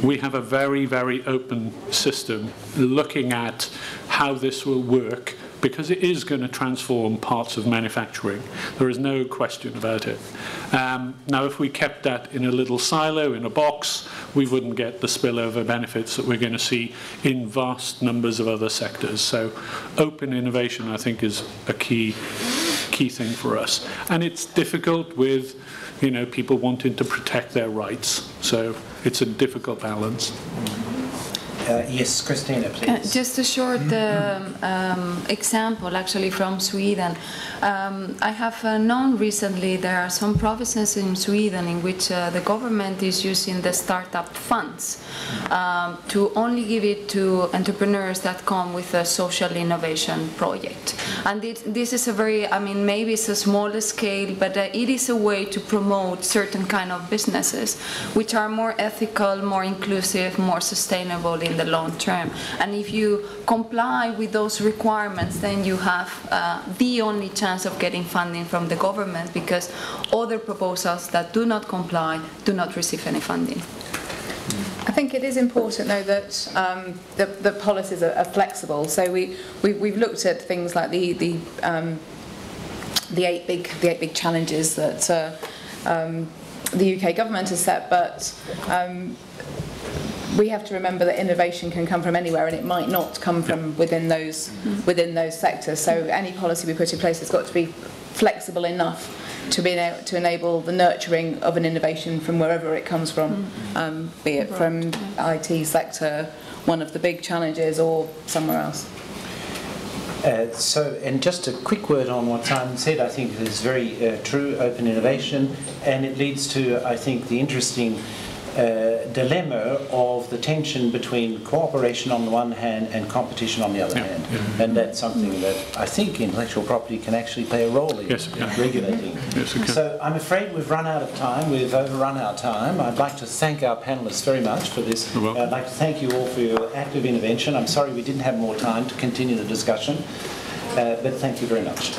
We have a very, very open system looking at how this will work because it is going to transform parts of manufacturing. There is no question about it. Now, if we kept that in a little silo, in a box, we wouldn't get the spillover benefits that we're going to see in vast numbers of other sectors. So open innovation, I think, is a key thing for us. And it's difficult with, you know, people wanting to protect their rights. So it's a difficult balance. Yes, Christina, please. Just a short example, actually, from Sweden. I have known recently there are some provinces in Sweden in which the government is using the startup funds to only give it to entrepreneurs that come with a social innovation project. And this is a very, I mean, maybe it's a smaller scale, but it is a way to promote certain kind of businesses which are more ethical, more inclusive, more sustainable in the long term. And if you comply with those requirements, then you have the only chance of getting funding from the government, because other proposals that do not comply do not receive any funding. I think it is important, though, that the policies are flexible. So we've looked at things like the 8 big challenges that the UK government has set, but we have to remember that innovation can come from anywhere, and it might not come from within those sectors. So any policy we put in place has got to be flexible enough to be able to enable the nurturing of an innovation from wherever it comes from, be it from IT sector, one of the big challenges, or somewhere else. And just a quick word on what Simon said. I think it is very true, open innovation, and it leads to, I think, the interesting dilemma of the tension between cooperation on the one hand and competition on the other hand. And that's something that I think intellectual property can actually play a role in regulating. So I'm afraid we've run out of time. We've overrun our time. I'd like to thank our panelists very much for this. I'd like to thank you all for your active intervention. I'm sorry we didn't have more time to continue the discussion, but thank you very much.